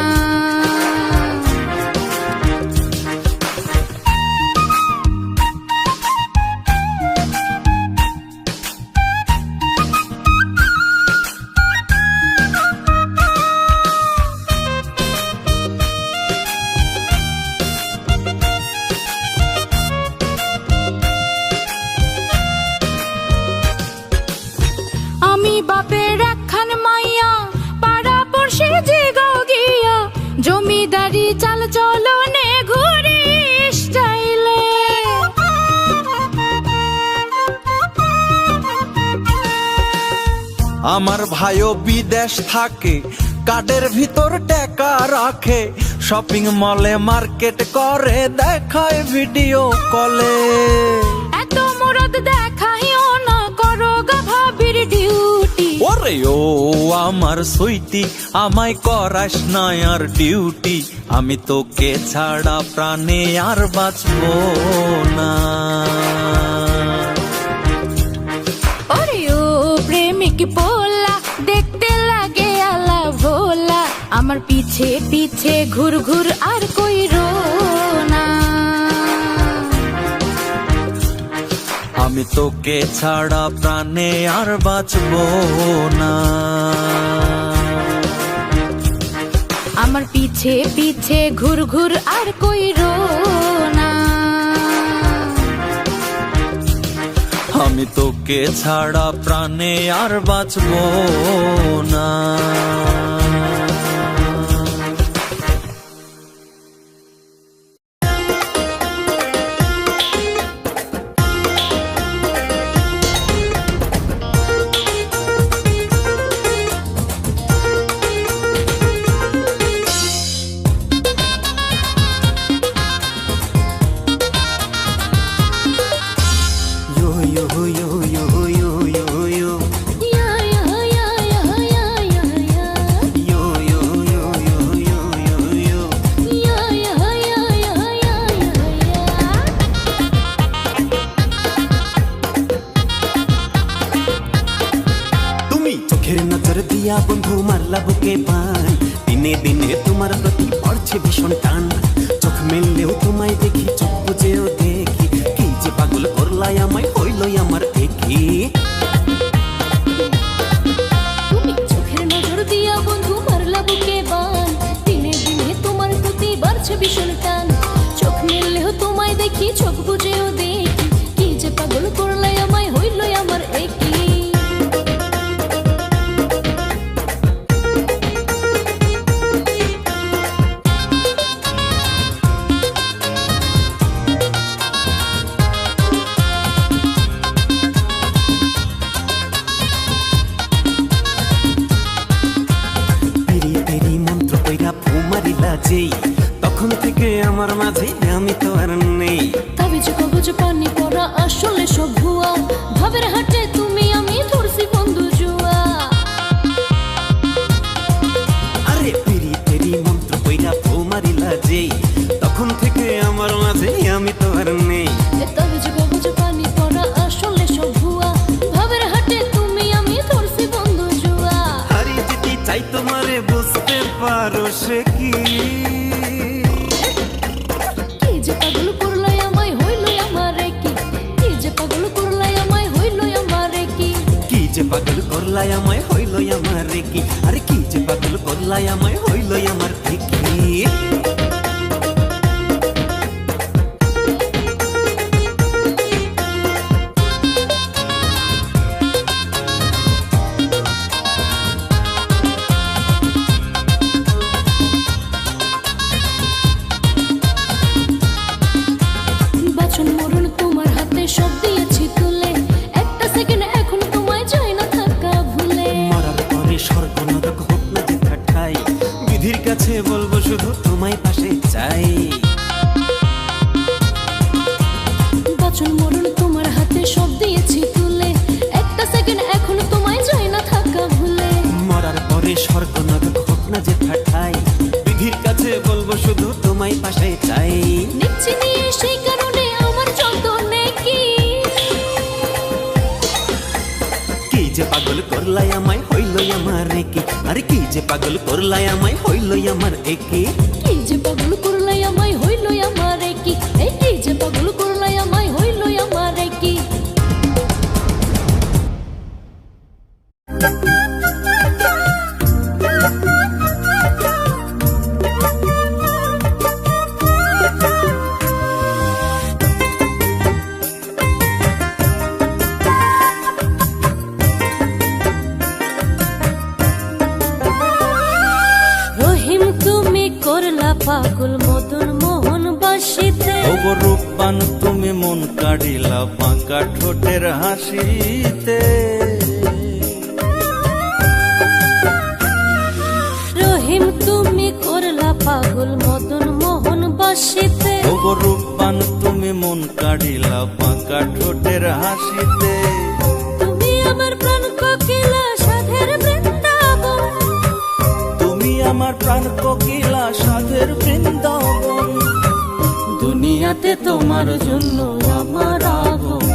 আমি বাপের একখান মাইয়া আমার ভাইও বিদেশ থাকে, কার্ডের ভিতর টাকা রাখে, শপিং মলে মার্কেট করে, দেখায় ভিডিও কলে। এত মুরদ দেখাইও না, করো গা ভাবির ডিউটি। ওরে ও আমার সুইটি, আমায় করাস না আর ডিউটি, আমি তোকে ছাড়া প্রাণে আর বাঁচবো না। ওরে ও প্রেমিক পোলা, দেখতে লাগে আলা ভোলা, আমার পিছে পিছে ঘুর ঘুর আর কইরো না। আমি তোকে ছাড়া প্রাণে আর বাঁচবো না। আমার পিছে পিছে ঘুর ঘুর আর কইরো না। আমি তোকে ছাড়া প্রাণে আর বাঁচবো না। বন্ধু মারলা বুকে বান, দিনে দিনে তোমার প্রতি পড়ছে ভীষণ টান। চোখ মেললেও তোমায় দেখি, চোখ বুঝেও দেখি, কি যে পাগল করলাই আমায়, হইল আমার একই। তুমি চোখের নজর দিয়া বন্ধু মারলা বুকে বান, দিনে দিনে তোমার প্রতি বাড়ছে ভীষণ টান। চোখ মেললেও তোমায় দেখি, চোখ বুঝেও দেখি, কি যে পাগল করলাই আমায়, হইল আমার একই। তখন থেকে আমার মাঝে আমি তো আর নেই। তবে যে কবজ পানি পড়া আসলে সব ভুয়া, ভাবের হাটে তুমি আমি ধরছি বন্ধু জুয়া। আরে পেরি পেরি মন্ত্র কইরা ফু মারিলা যেই, তখন থেকে আমার মাঝে আমি তো আর নেই। তবে যে কবজ পানি পড়া আসলে সব ভুয়া, ভাবের হাটে তুমি আমি ধরছি বন্ধু জুয়া। হারিয়ে যেতে চাই তোমারে, বুঝতে পারো সে কি, যে পাগল করলাই আমায়, হইল আমার কি, কি যে পাগল করলাই আমায়, হইল আমার কি, কি যে পাগল করলাই আমায়, হইল আমার কি, আরে কি যে পাগল করলাই আমায়, হইল আমার কি। বাচন মরণ তোমার হাতে সব দিয়েছি তুলে, একটা সেকেন্ড এখন তোমায় চাই না থাকা ভুলে। মরার পরে স্বর্গ নরক হোক না যে ঠাই, বিধির কাছে বলবো শুধু তোমায় পাশে চাই। বাচন মরণ তোমার হাতে সব দিয়েছি তুলে, একটা সেকেন্ড এখন তোমায় চাই না থাকা ভুলে। মরার পরে স্বর্গ নরক হোক না যে ঠাই, বিধির কাছে বলবো শুধু তোমায় পাশে চাই। নিচ্ছি নিয়ে সেই কারণে আমার যতনে কি, কি যে পাগল করলাই আমায়, হইল আমার কি, আরে কি যে পাগল করলাই আমায়, হইল আমার একে। কি যে পাগল করলাই আমায়, হইল আমার কি, এই কি যে পাগল করলাই আমায়, হইল আমার কি। রহিম তুমি করলা পাগল মদন মোহন বাসিতে, ওগো রূপবান তুমি মন কাড়িলা বাঁকা ঠোঁটের হাসিতে। পাগল মদন মোহন বাসিতে। ওগো রূপবান তুমি মন কাড়িলা বাঁকা ঠোঁটের হাসিতে। তুমি আমার প্রাণ কোকিলা সাধের বৃন্দাবন, তুমি আমার প্রাণ কোকিলা সাধের বৃন্দাবন। দুনিয়াতে তোমার জন্য আমার আগমন,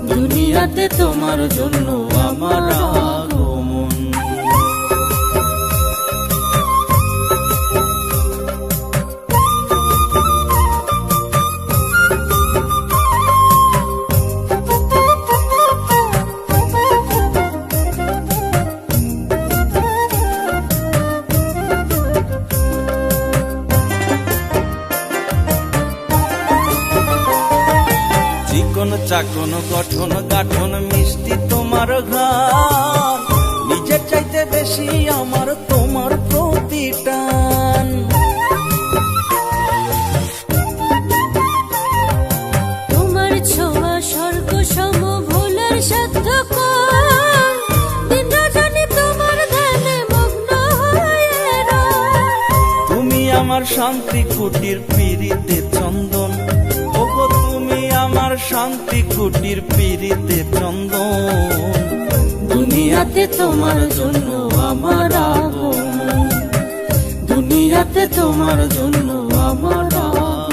দুনিয়াতে তোমার জন্য আমার আগমন। চিকন চাকন গঠন গাঠন মিষ্টি তোমার ঘ্রাণ, নিজের চাইতে বেশি আমার তোমার প্রতি টান। তোমার ছোঁয়া স্বর্গ সম ভোলার সাধ্য কর, দিন রজনী তোমার ধ্যানে মগ্ন হয়ে রয়। তুমি আমার শান্তি কুটির পিরিতে চন্দন, ওগো তুমি আমার শান্তি কুটির পিরিতে চন্দন। দুনিয়াতে তোমার জন্য আমার আগমন, দুনিয়াতে তোমার জন্য আমার আগমন।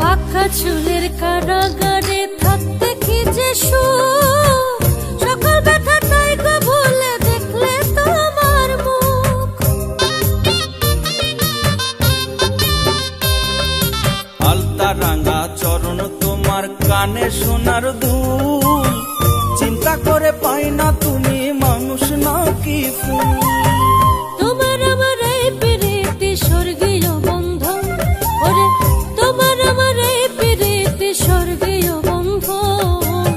বাঁকা চুলের কারাগারে থাকতে কি যে সুখ, সকল ব্যথাটাই গো ভুলে দেখলে তোমার মুখ। আলতা রাঙা চরণ তোমার কানে সোনার দুল, চিন্তা করে পাই না তুমি মানুষ নাকি ফুল। তোমার আমার এই প্রীতি স্বর্গীয় বন্ধন, ওরে তোমার আমার এই প্রীতি স্বর্গীয় বন্ধন।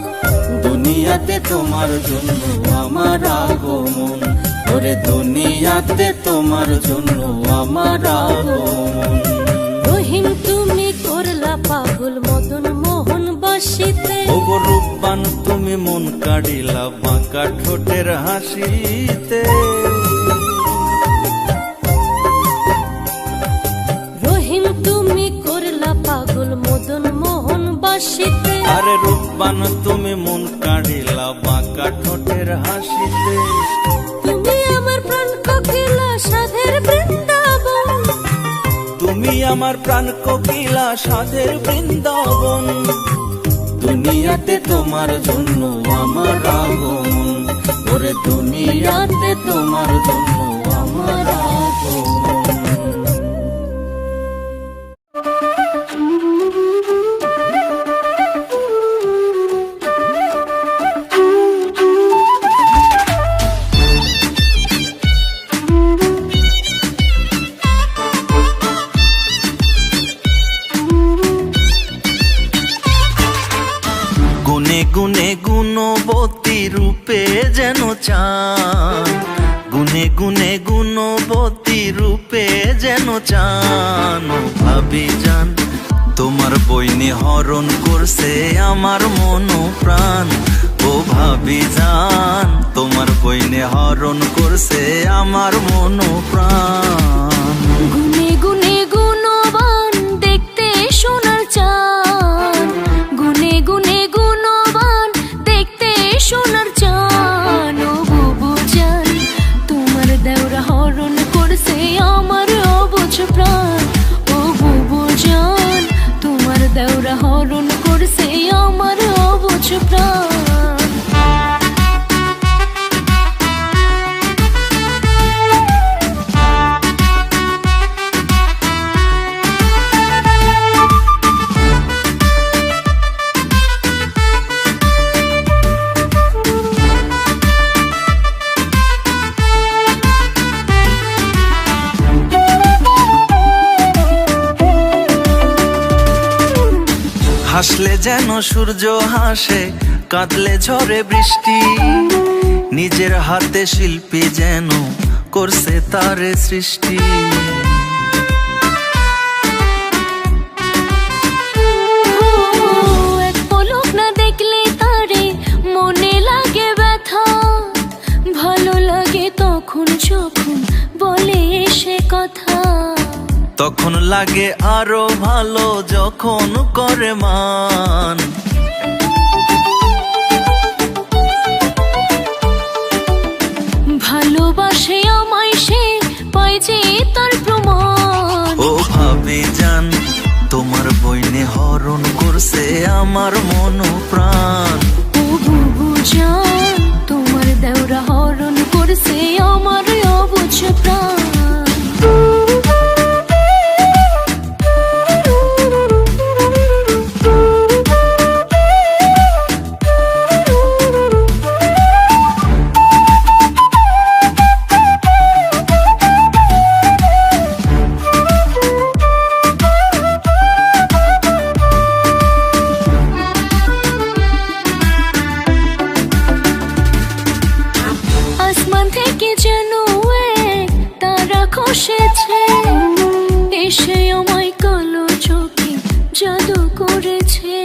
দুনিয়াতে তোমার জন্য আমার আগমন, ওরে দুনিয়াতে তোমার জন্য আমার আগমন। রহিম তুমি করলা পাগল মদন মোহন বাসিতে। ওগো রূপবান তুমি মন কাড়িলা বাঁকা ঠোঁটের হাসিতে। রহিম তুমি করলা পাগল মদন মোহন বাসিতে। আরে রূপবান তুমি মন কাড়িলা বাঁকা ঠোঁটের হাসিতে। তুমি আমার প্রাণ কোকিলা সাধের বৃন্দাবন, তুমি আমার প্রাণ কোকিলা সাধের বৃন্দাবন। দুনিয়াতে তোমার জন্য আমার আগমন, ওরে দুনিয়াতে তোমার জন্য আমার আগমন। গুনে গুনে গুণবতী রূপে যেন চান, গুনে গুনে গুণবতী রূপে যেন চান। ও ভাবি যান তোমার বইনে হরণ করছে আমার মন প্রাণ। ও ভাবি যান তোমার বইনে হরণ করছে আমার মন প্রাণ। গুনে গুনে গুণবান দেখতে সোনার চান, গুনে গুনে গুণবান দেখতে সোনার চান। ও বুবু জান তোমার দেওরা হরণ করছে আমার অবুঝ প্রাণ। ও বুবু জান তোমার দেওরা হরণ করছে আমার অবুঝ প্রাণ। হাসলে যেন সূর্য হাসে, কাঁদলে ঝরে বৃষ্টি। নিজের হাতে শিল্পী যেন করছে তারে সৃষ্টি। এক পলক না দেখলে তারে মনে লাগে ব্যথা, ভালো লাগে তখন যখন বলে এসে কথা। তখন লাগে আরো ভালো যখন করে মান। ভালোবাসে আমায় সে পাই যে তার প্রমাণ। ও ভাবে জান তোমার বইনে হরণ করছে আমার মন প্রাণ। ও বুবু জান তোমার দেওরা হরণ করছে আমার অবুঝ প্রাণ। আসমান থেকে যেন এক তারা খসেছে, এসে আমায় কালো চোখে জাদু করেছে।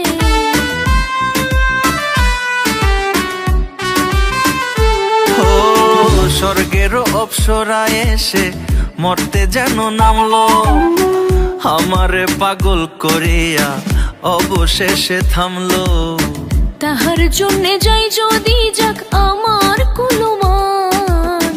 ও স্বর্গের অপ্সরা এসে মরতে যেন নামলো, আমারে পাগল করিয়া অবশেষে থামলো। তাহার জন্যে যাই যদি যাক আমার কুলমান।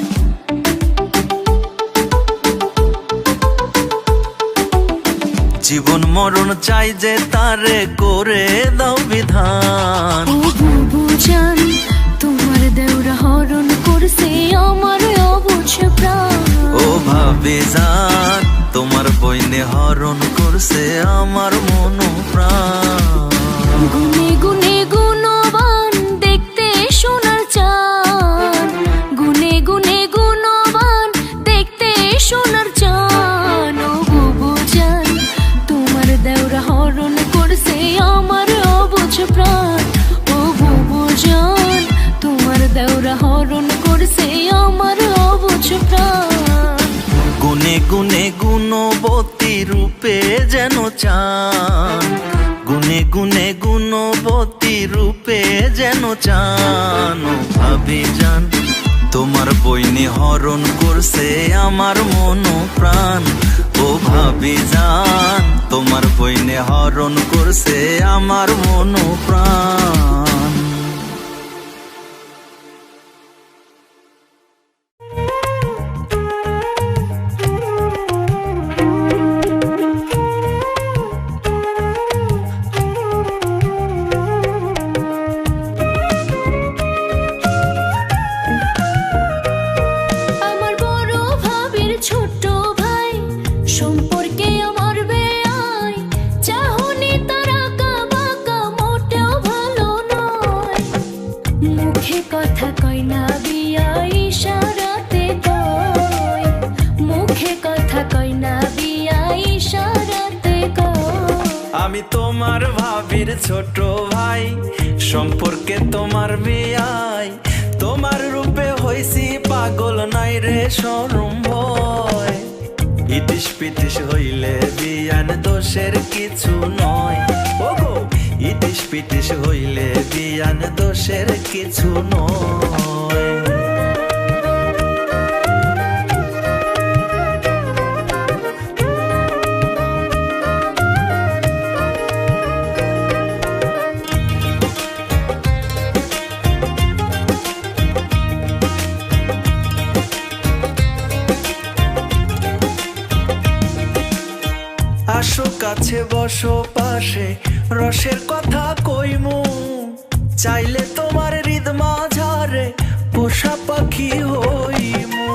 জীবন মরণ চাই যে তারে করে দাও বিধান। ও বুবু জান তোমার দেওরা হরণ করছে আমার অবুঝ প্রাণ। ও ভাবে জান তোমার বইনে হরণ করছে আমার মন প্রাণ। গুনে গুনে গুণবান দেখতে সোনার চান, গুনে গুনে গুণবান দেখতে সোনার চান। ও বুবু জান তোমার দেওরা হরণ করছে আমার অবুঝ প্রাণ। ও বুবু জান তোমার দেওরা হরণ করছে আমার অবুঝ প্রাণ। গুনে গুনে গুণবতী রূপে যেন চান, গুনে গুনে গুণবতী রূপে যেন চান। ও ভাবি জান তোমার বইনে হরণ করছে আমার মন প্রাণ। ও ভাবি জান তোমার বইনে হরণ করছে আমার মন প্রাণ। আমার বড় ভাবির ছোট ভাই সম্পর্কে আমার বেয়াই, চাহনি তার আঁকা বাঁকা মোটেও ভালো নয়। মুখে কথা কয় না বিয়া ইশারাতে কয়, মুখে কথা কয় না বিয়া ইশারাতে কয়। আমি তোমার ভাবির ছোট ভাই, সম্পর্কে তোমার বিয়াই। তোমার রূপে হইছি পাগল নাই রে শরম ভয়। ইটিস পিটিস হইলে বিয়ান দোষের কিছু নয়। ওগো ইটিস পিটিস হইলে বিয়ান দোষের কিছু নয়। আসো কাছে বসো পাশে রসের কথা কইমু, চাইলে তোমার হৃদ মাঝারে পোষা পাখি হইমু।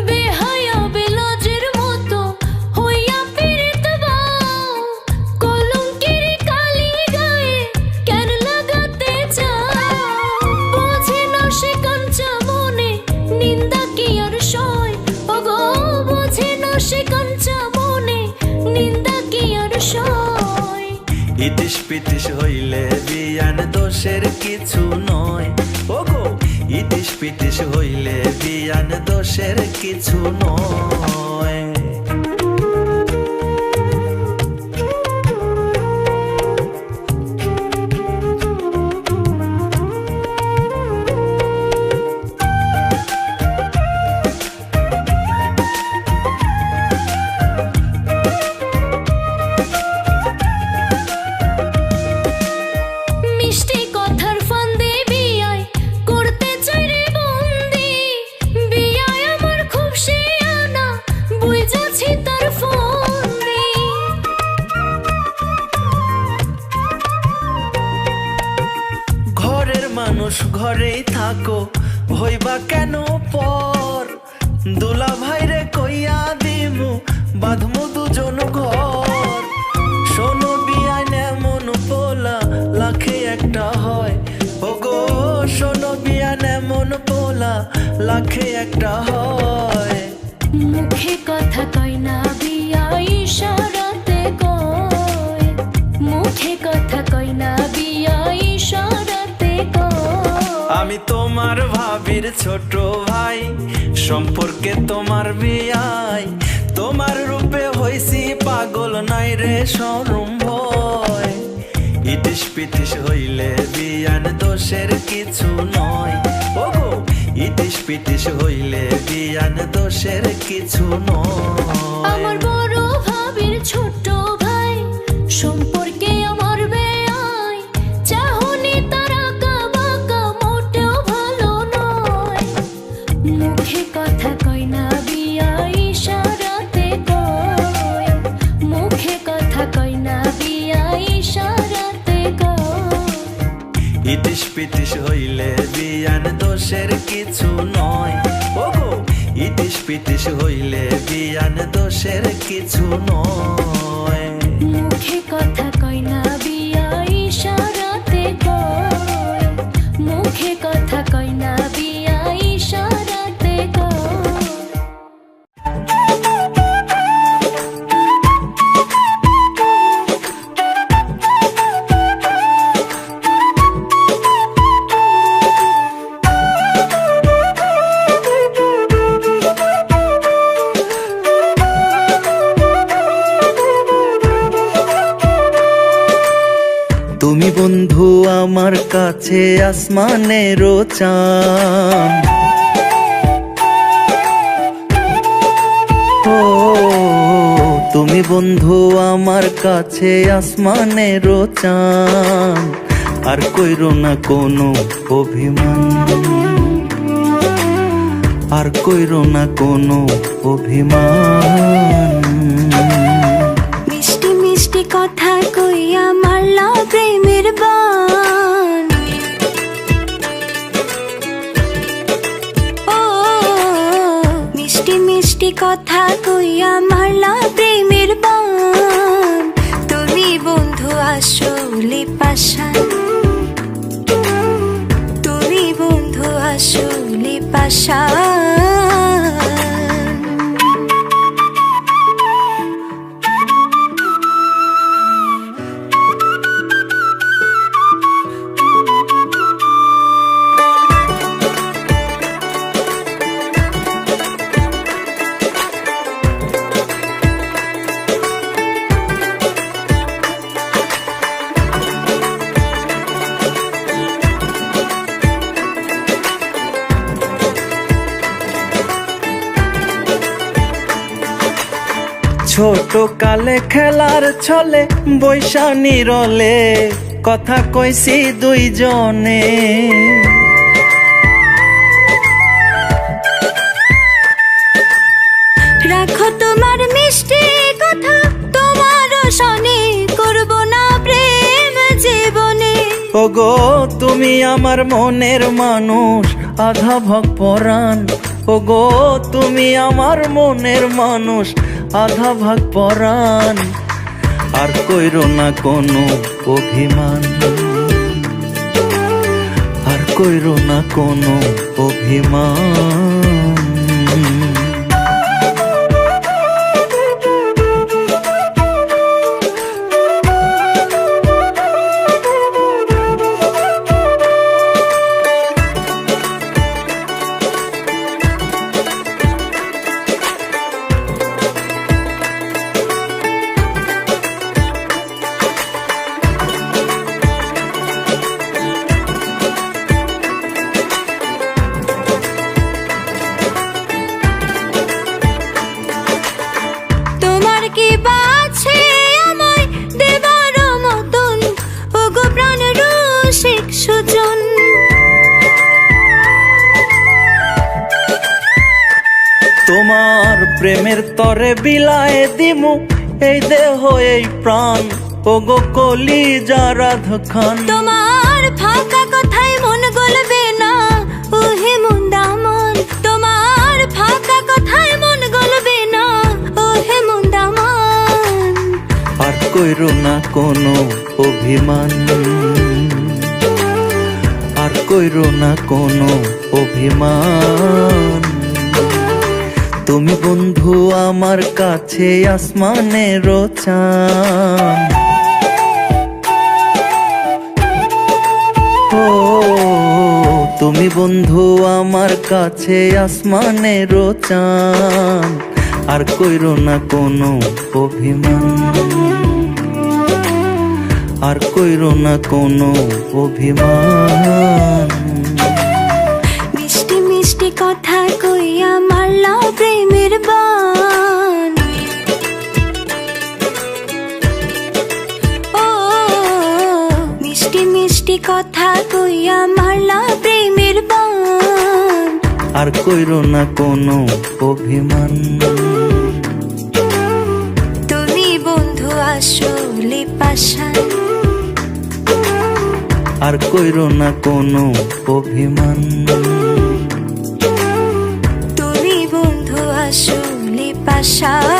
বেহায়া বেলাজের মতো হইয়া ফিরতে বাও, কলঙ্কের কালি গায়ে কেন লাগাতে চাও। বোঝে না সে কাঞ্চা মনে নিন্দা কি আর সয়, ওগো বোঝে না সে কাঞ্চা ইটিস পিটিস হইলে বিয়ান দোষের কিছু নয়, ওগো ইটিস পিটিস হইলে বিয়ান দোষের কিছু নয়। মিষ্টি কথার ফান্দে বিয়ায় করতে চাই রে বন্দি, বিয়ায় আমার খুব শিয়ানা বুঝাছি তার ফন্দি। ঘরের মানুষ ঘরেই থাকো, হইবা কেন পর? দুলা ভাইরে কইয়া দিমু, বাঁধমু দুজন ঘর। শোনো বিয়ান এমন পোলা লাখে একটা হয়, ওগো শোনো বিয়ান এমন পোলা লাখে একটা হয়। মুখে কথা কয় না বিয়া ইশারাতে কয়, মুখে কথা কয় না বিয়া ইশারাতে কয়। আমি তোমার ভাবির ছোট ভাই, সম্পর্কে তোমার বিয়াই, তোমার রূপে হইছি পাগল নাই রে শরম ভয়। ইটিস পিটিস হইলে বিয়ান দোষের কিছু নয়, ওগো ইটিস পিটিস হইলে বিয়ান দোষের কিছু নয়। আমার বড় ভাবির ছোট ভাই, সম্পর্কে আমার বেয়াই, চাহনি তার আঁকা বাঁকা মোটেও ভালো নয়। মুখে কথা কয় না বিয়া ইশারাতে কয়, মুখে কথা কয় না বিয়া ইশারাতে কয়। ইটিস পিটিস হইলে বিয়ান দোষের কিছু নয়, ওগো ইটিস পিটিস হইলে বিয়ান দোষের কিছু নয়। মুখে কথা কয় না বিয়া ইশারাতে কয়, মুখে কথা কয় না বিয়া ইশারাতে কয়। তুমি বন্ধু আমার কাছে আসমানেরও চাঁদ, ও তুমি বন্ধু আমার কাছে আসমানেরও চাঁদ। আর কইরো না কোনো অভিমান, আর কইরো না কোনো অভিমান। মিষ্টি মিষ্টি কথা কইয়া মারলা প্রেমের বান, ও মিষ্টি মিষ্টি কথা কইয়া মারলা প্রেমের বান। তুমি বন্ধু আসলে পাশান, তুমি বন্ধু আসলে পাশান। ছোট কালে খেলার ছলে বৈশা নিরলে কথা কইছি দুইজনে। রাখো তোমার মিষ্টি কথা, তোমার শনি করব না প্রেম জীবনে। ওগো তুমি আমার মনের মানুষ, আধা ভাগ পরাণ। ওগো তুমি আমার মনের মানুষ, আধা ভাগ পরাণ। আর কইরো না কোনো অভিমান, আর কইরো না কোনো অভিমান। আছে আমায় দেবার মতন, ওগো প্রাণ রসিক সুজন। তোমার প্রেমের তরে বিলায় দিমু এই দেহ এই প্রাণ, ওগো কলিজা রাধখান। তোমার ফাঁকা কথায় মন গলবে না, ওহে মুন্দামন। তোমার ফাঁকা কথায় মন গলবে না, ওহে মুন্দামন। আর কইরো না কোনো অভিমান, আর কইরো না কোনো অভিমান। তুমি বন্ধু আমার কাছে আসমানের চাঁদ। ও তুমি বন্ধু আমার কাছে আসমানের চাঁদ। আর কইরো না কোনো অভিমান, আর কইরো না কোনো অভিমান। মিষ্টি মিষ্টি কথা কইয়া মারলা প্রেমের বান। ও মিষ্টি মিষ্টি কথা কইয়া মারলা প্রেমের বান। আর কইরো না কোনো অভিমান। তুমি বন্ধু আসলে পাষাণ, আর কইরো না কোনো অভিমান। তুমি বন্ধু আসলে পাষাণ।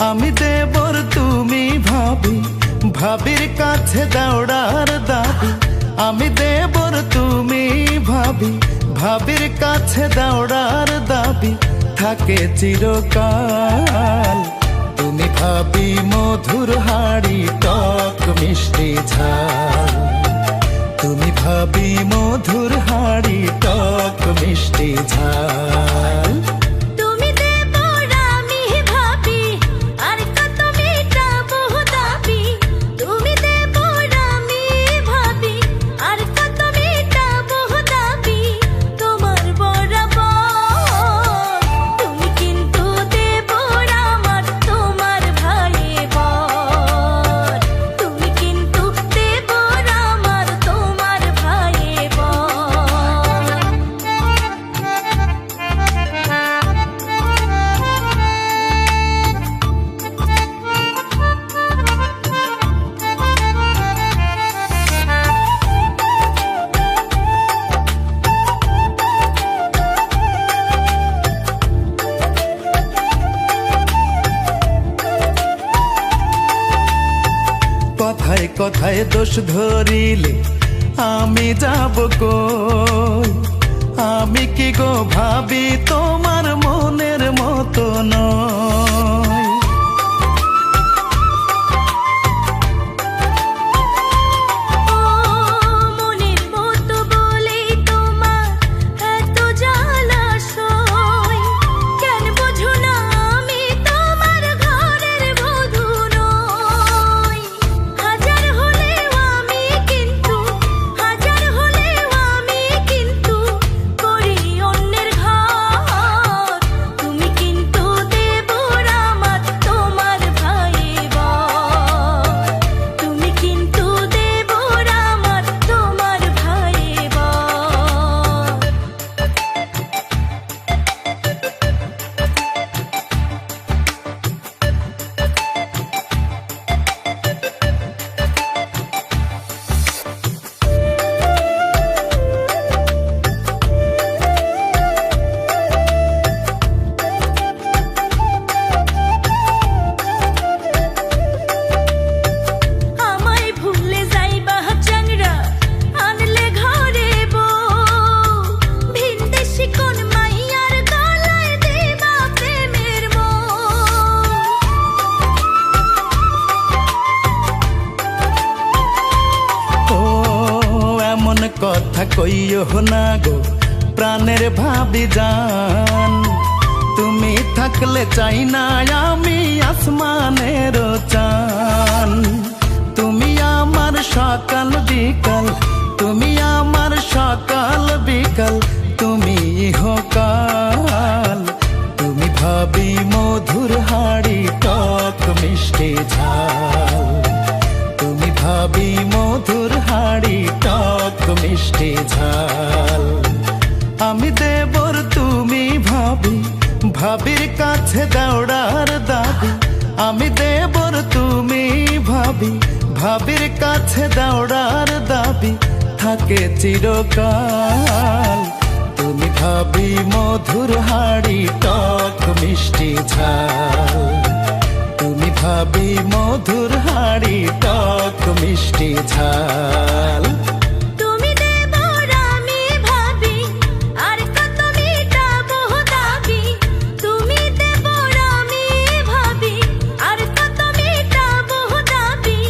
আমি দেবর তুমি ভাবি, ভাবির কাছে দৌড়ার দাবি। আমি দেবর তুমি ভাবি, ভাবির কাছে দৌড়ার দাবি থাকে চিরকাল। তুমি ভাবি মধুর হাড়ি টক মিষ্টি ঝাল। তুমি ভাবি মধুর হাড়ি টক মিষ্টি ঝাল। তুমি দেবর আমি ভাবি, আর কত মেটাবো দাবি। তুমি দেবর আমি ভাবি, আর কত মেটাবো দাবি। তোমার বরাবর তুমি কিন্তু দেবর আমার, তোমার ভাইয়ে বর। তুমি কিন্তু দেবর আমার, তোমার ভাইয়ে বর। কথায় কথায় দোষ ধরিলে আমি যাব কই। আমি কি গো ভাবি তোমার মনের মতো নয়। মনের মতো বলেই তোমার এত জ্বালাশয়। কেন বুঝো না আমি তোমার ঘরের বধূ নই। হাজার হলেও আমি কিন্তু, হাজার হলেও আমি কিন্তু করি অন্যের ঘর। না গো প্রাণের ভাবি জান, তুমি থাকলে চাই না আমি আসমানের চান। তুমি আমার সকাল বিকাল, তুমি আমার সকাল বিকাল, তুমি ইহকাল। তুমি ভাবি মধুর হাড়ি টক মিষ্টি ঝাল, তুমি ভাবি মধুর হাড়ি টক মিষ্টি ঝাল। আমি দেবর তুমি ভাবি, ভাবির কাছে দৌড়ার দাবি। আমি দেবর তুমি ভাবি, ভাবির কাছে দৌড়ার দাবি থাকে চিরকাল। তুমি ভাবি মধুর হাড়ি টক মিষ্টি ঝাল, তুমি ভাবি মধুর হাড়ি টক মিষ্টি ঝাল। তুমি দেবর আমি ভাবি, আর কত মিটাবো দাবি। তুমি দেবর আমি ভাবি, আর কত মিটাবো দাবি।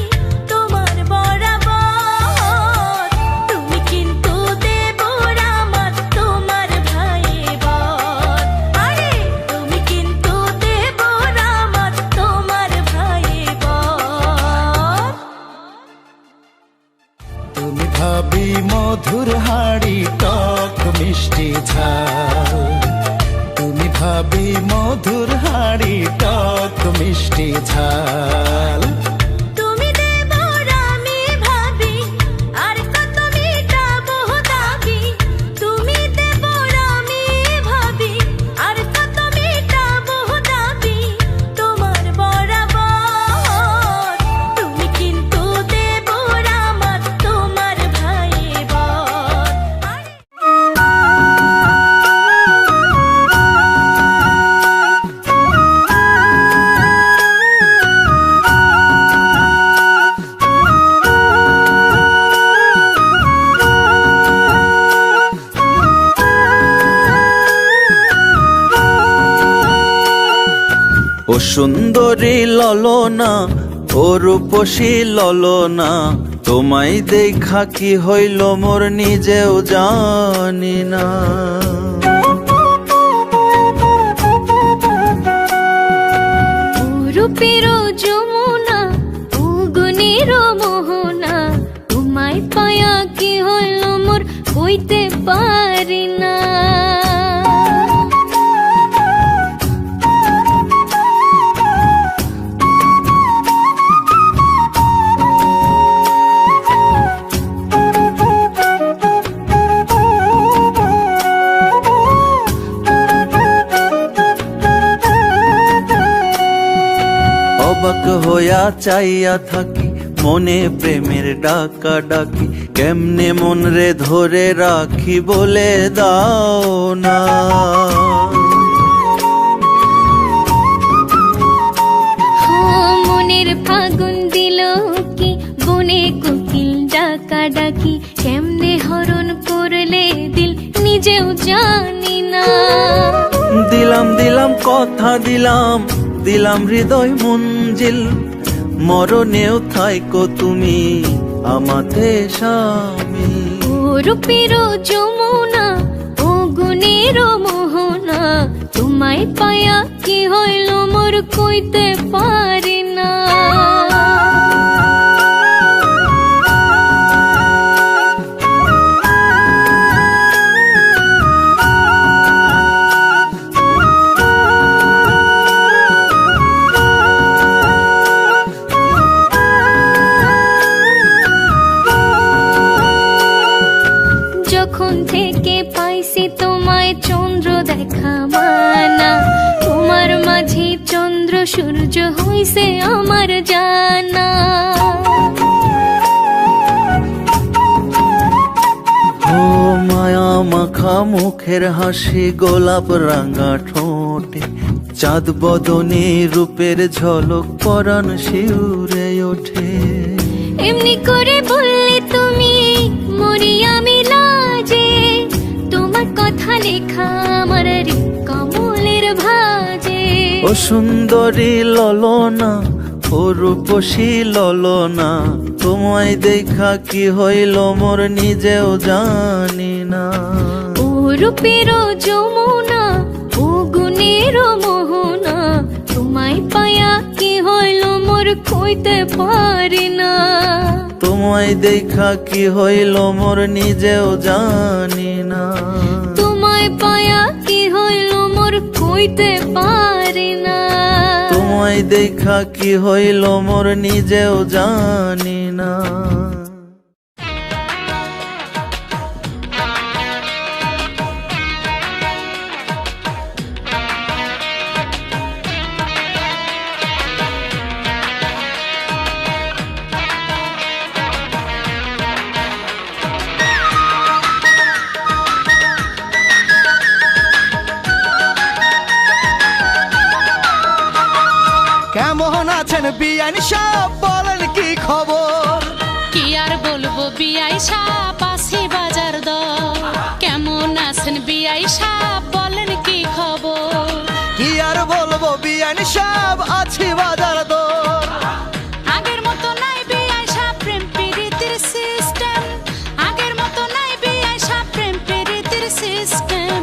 তোমার বরাবর তুমি কিন্তু দেবর আমার, তোমার ভাই বর। আরে তুমি কিন্তু দেবর আমার, তোমার ভাই বর। তুমি ভাবি মধুর হাড়ি টক মিষ্টি ঝাল, তুমি ভাবি মধুর হাড়ি টক মিষ্টি ঝাল। তুমি দেবর আমি ভাবি, আর কত মিটাবো দাবি। তুমি দেবর আমি ভাবি, আর কত মিটাবো দাবি। তোমার বরাবর তুমি কিন্তু দেবর আমার, তোমার ভাই বর। ও সুন্দরী ললনা, ও রূপসী ললনা, তোমায় দেখা কি হইল মোর নিজেও জানি না। রূপের যমুনা, ও গুণের মোহনা, তোমায় পায়া কি হইল মোর কইতে পারি না। অবাক হইয়া চাইয়া থাকি, মনে প্রেমের ডাকা ডাকি। কেমনে মন রে ধরে রাখি বলে দাও না। মনের ফাগুন দিল কি বনে কোকিল ডাকা ডাকি। কেমনে হরণ করলে দিল নিজেও জানি না। দিলাম দিলাম কথা দিলাম, দিলাম হৃদয় মঞ্জিল। মরণেও থাইকো তুমি আমাতে স্বামী। ও রূপের যমুনা, ও গুণের মোহনা, তোমায় পায়া কি হইল মোর কইতে পারি না। যখন থেকে পাইছি তোমায় চন্দ্র দেখা মানা, তোমার মাঝে চন্দ্র সূর্য হইছে আমার জানা। ও মায়া মাখা মুখের হাসি, গোলাপ রাঙা ঠোঁটে, চাঁদ বদনে রূপের ঝলক পরাণ শিউরে ওঠে। এমনি করে বললে তুমি মরি আমি লাজে। তোমার কথা লেখা আমার কমলের ভাজে। ও সুন্দরী ললনা, ও রূপসী ললনা, তোমায় দেখা কি হইল মোর নিজেও জানি না। ও রূপের যমুনা, ও গুণের মোহনা, তোমায় পায়া কি হইল মোর কইতে পারি না। তোমায় দেখা কি হইল মোর নিজেও জানি না। তোমায় পায়া কি হইল মোর কইতে পারি না। তোমায় দেখা কি হইল মোর নিজেও জানি না। কেমন আছেন বিয়ান সাহেব, বলেন কি খবর? কি আর বলবো বিআই সাহেব, আছি বাজার দর। কেমন আছেন বিআই সাহেব, বলেন কি খবর? কি আর বলবো বিয়ান সাহেব, আছি বাজার দর। আগের মতো নাই বিআই সাহেব প্রেম প্রীতির সিস্টেম। আগের মতো নাই বিআই সাহেব প্রেম প্রীতির সিস্টেম।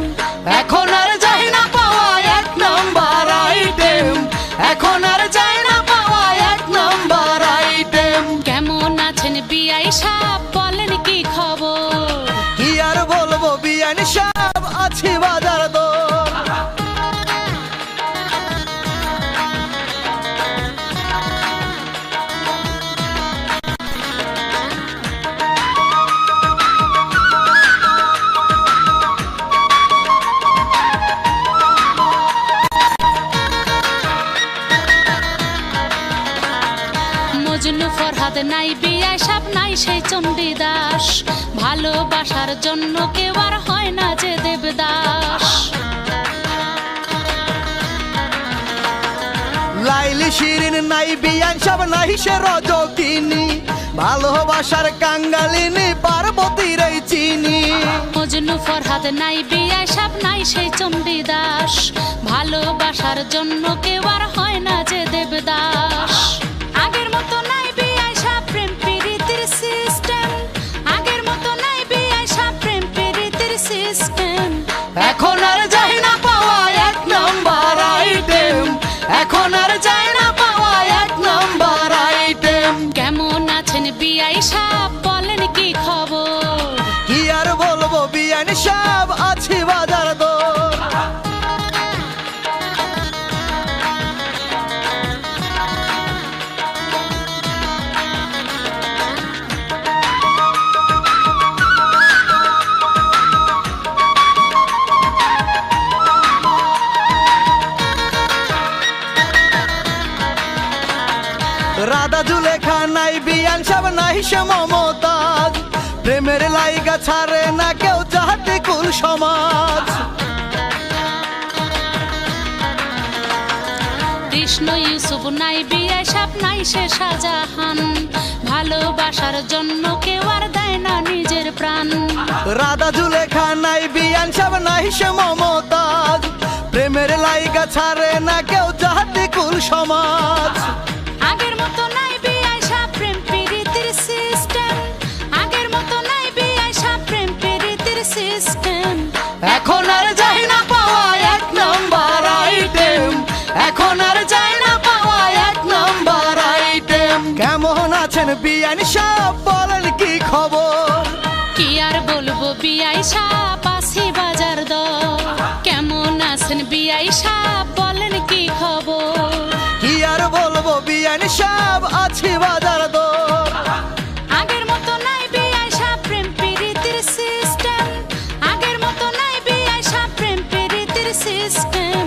এখন আর যাই না পাওয়া এক নাম্বার আইটেম, এখন আর যাই না পাওয়া এক নাম্বার আইটেম। কেমন আছেন বিআই সাহেব, বলেন কি খবর? কি আর বলবো বিয়ান সাহেব, আছি বাজার দর। মজনু ফরহাদ নাই বিআই সাহেব, নাই সেই চণ্ডীদাস। ভালোবাসার জন্য কেউ আর হয় না যে দেবদাস। লাইলি শিরিন নাই বিয়ান সাহেব, নাই সে রজকিনী। ভালোবাসার কাঙ্গালিনী পার্বতীর এই চিনি। মজনু ফরহাদ নাই বিআই সাহেব, নাই সেই চণ্ডীদাস। ভালোবাসার জন্য কেউ আর হয় না যে দেবদাস। আগের মতো নাই বিআই সাহেব প্রেম প্রীতির সিস্টেম। আগের মতো নাই বিআই সাহেব প্রেম প্রীতির সিস্টেম। এখন আর যাই না পাওয়া এক নাম্বার আইটেম, এখন আর যাই না পাওয়া এক নাম্বার আইটেম। কেমন আছেন বিআই সাহেব, বলেন কি খবর? কি আর বলবো বিয়ান সাহেব, আছি বাজার দর। রাধা জুলেখা নাই বিয়ান সাহেব, নাই সে মমতাজ। প্রেমের লাইগা ছাড়ে না কেউ জাতি কুল সমাজ। কৃষ্ণ ইউসুফ নাই বিআই সাহেব, নাই সে শাহজাহান। ভালোবাসার জন্য কেউ আর দেয় না নিজের প্রাণ। রাধা জুলেখা নাই বিয়ান সাহেব, নাই সে মমতাজ। প্রেমের লাইগা ছাড়ে না কেউ জাতি কুল সমাজ। আগের মতো নাই বিআই সাহেব প্রেম প্রীতির সিস্টেম। আগের মতো নাই বিআই সাহেব প্রেম প্রীতির সিস্টেম। এখন আর যাই না পাওয়া এক নাম্বার আইটেম, এখন আর যাই না পাওয়া এক নাম্বার আইটেম। কেমন আছেন বিয়ান সাহেব, বলেন কি খবর? কি আর বলবো বিআই সাহেব, আছি বাজার দর। কেমন আছেন বিআই সাহেব, বলেন কি খবর? কি আর বলবো বিয়ান সাহেব, আছি বাজার দর। আগের মতো নাই বিআই সাহেব প্রেম প্রীতির সিস্টেম। আগের মতো নাই বিআই সাহেব প্রেম প্রীতির সিস্টেম।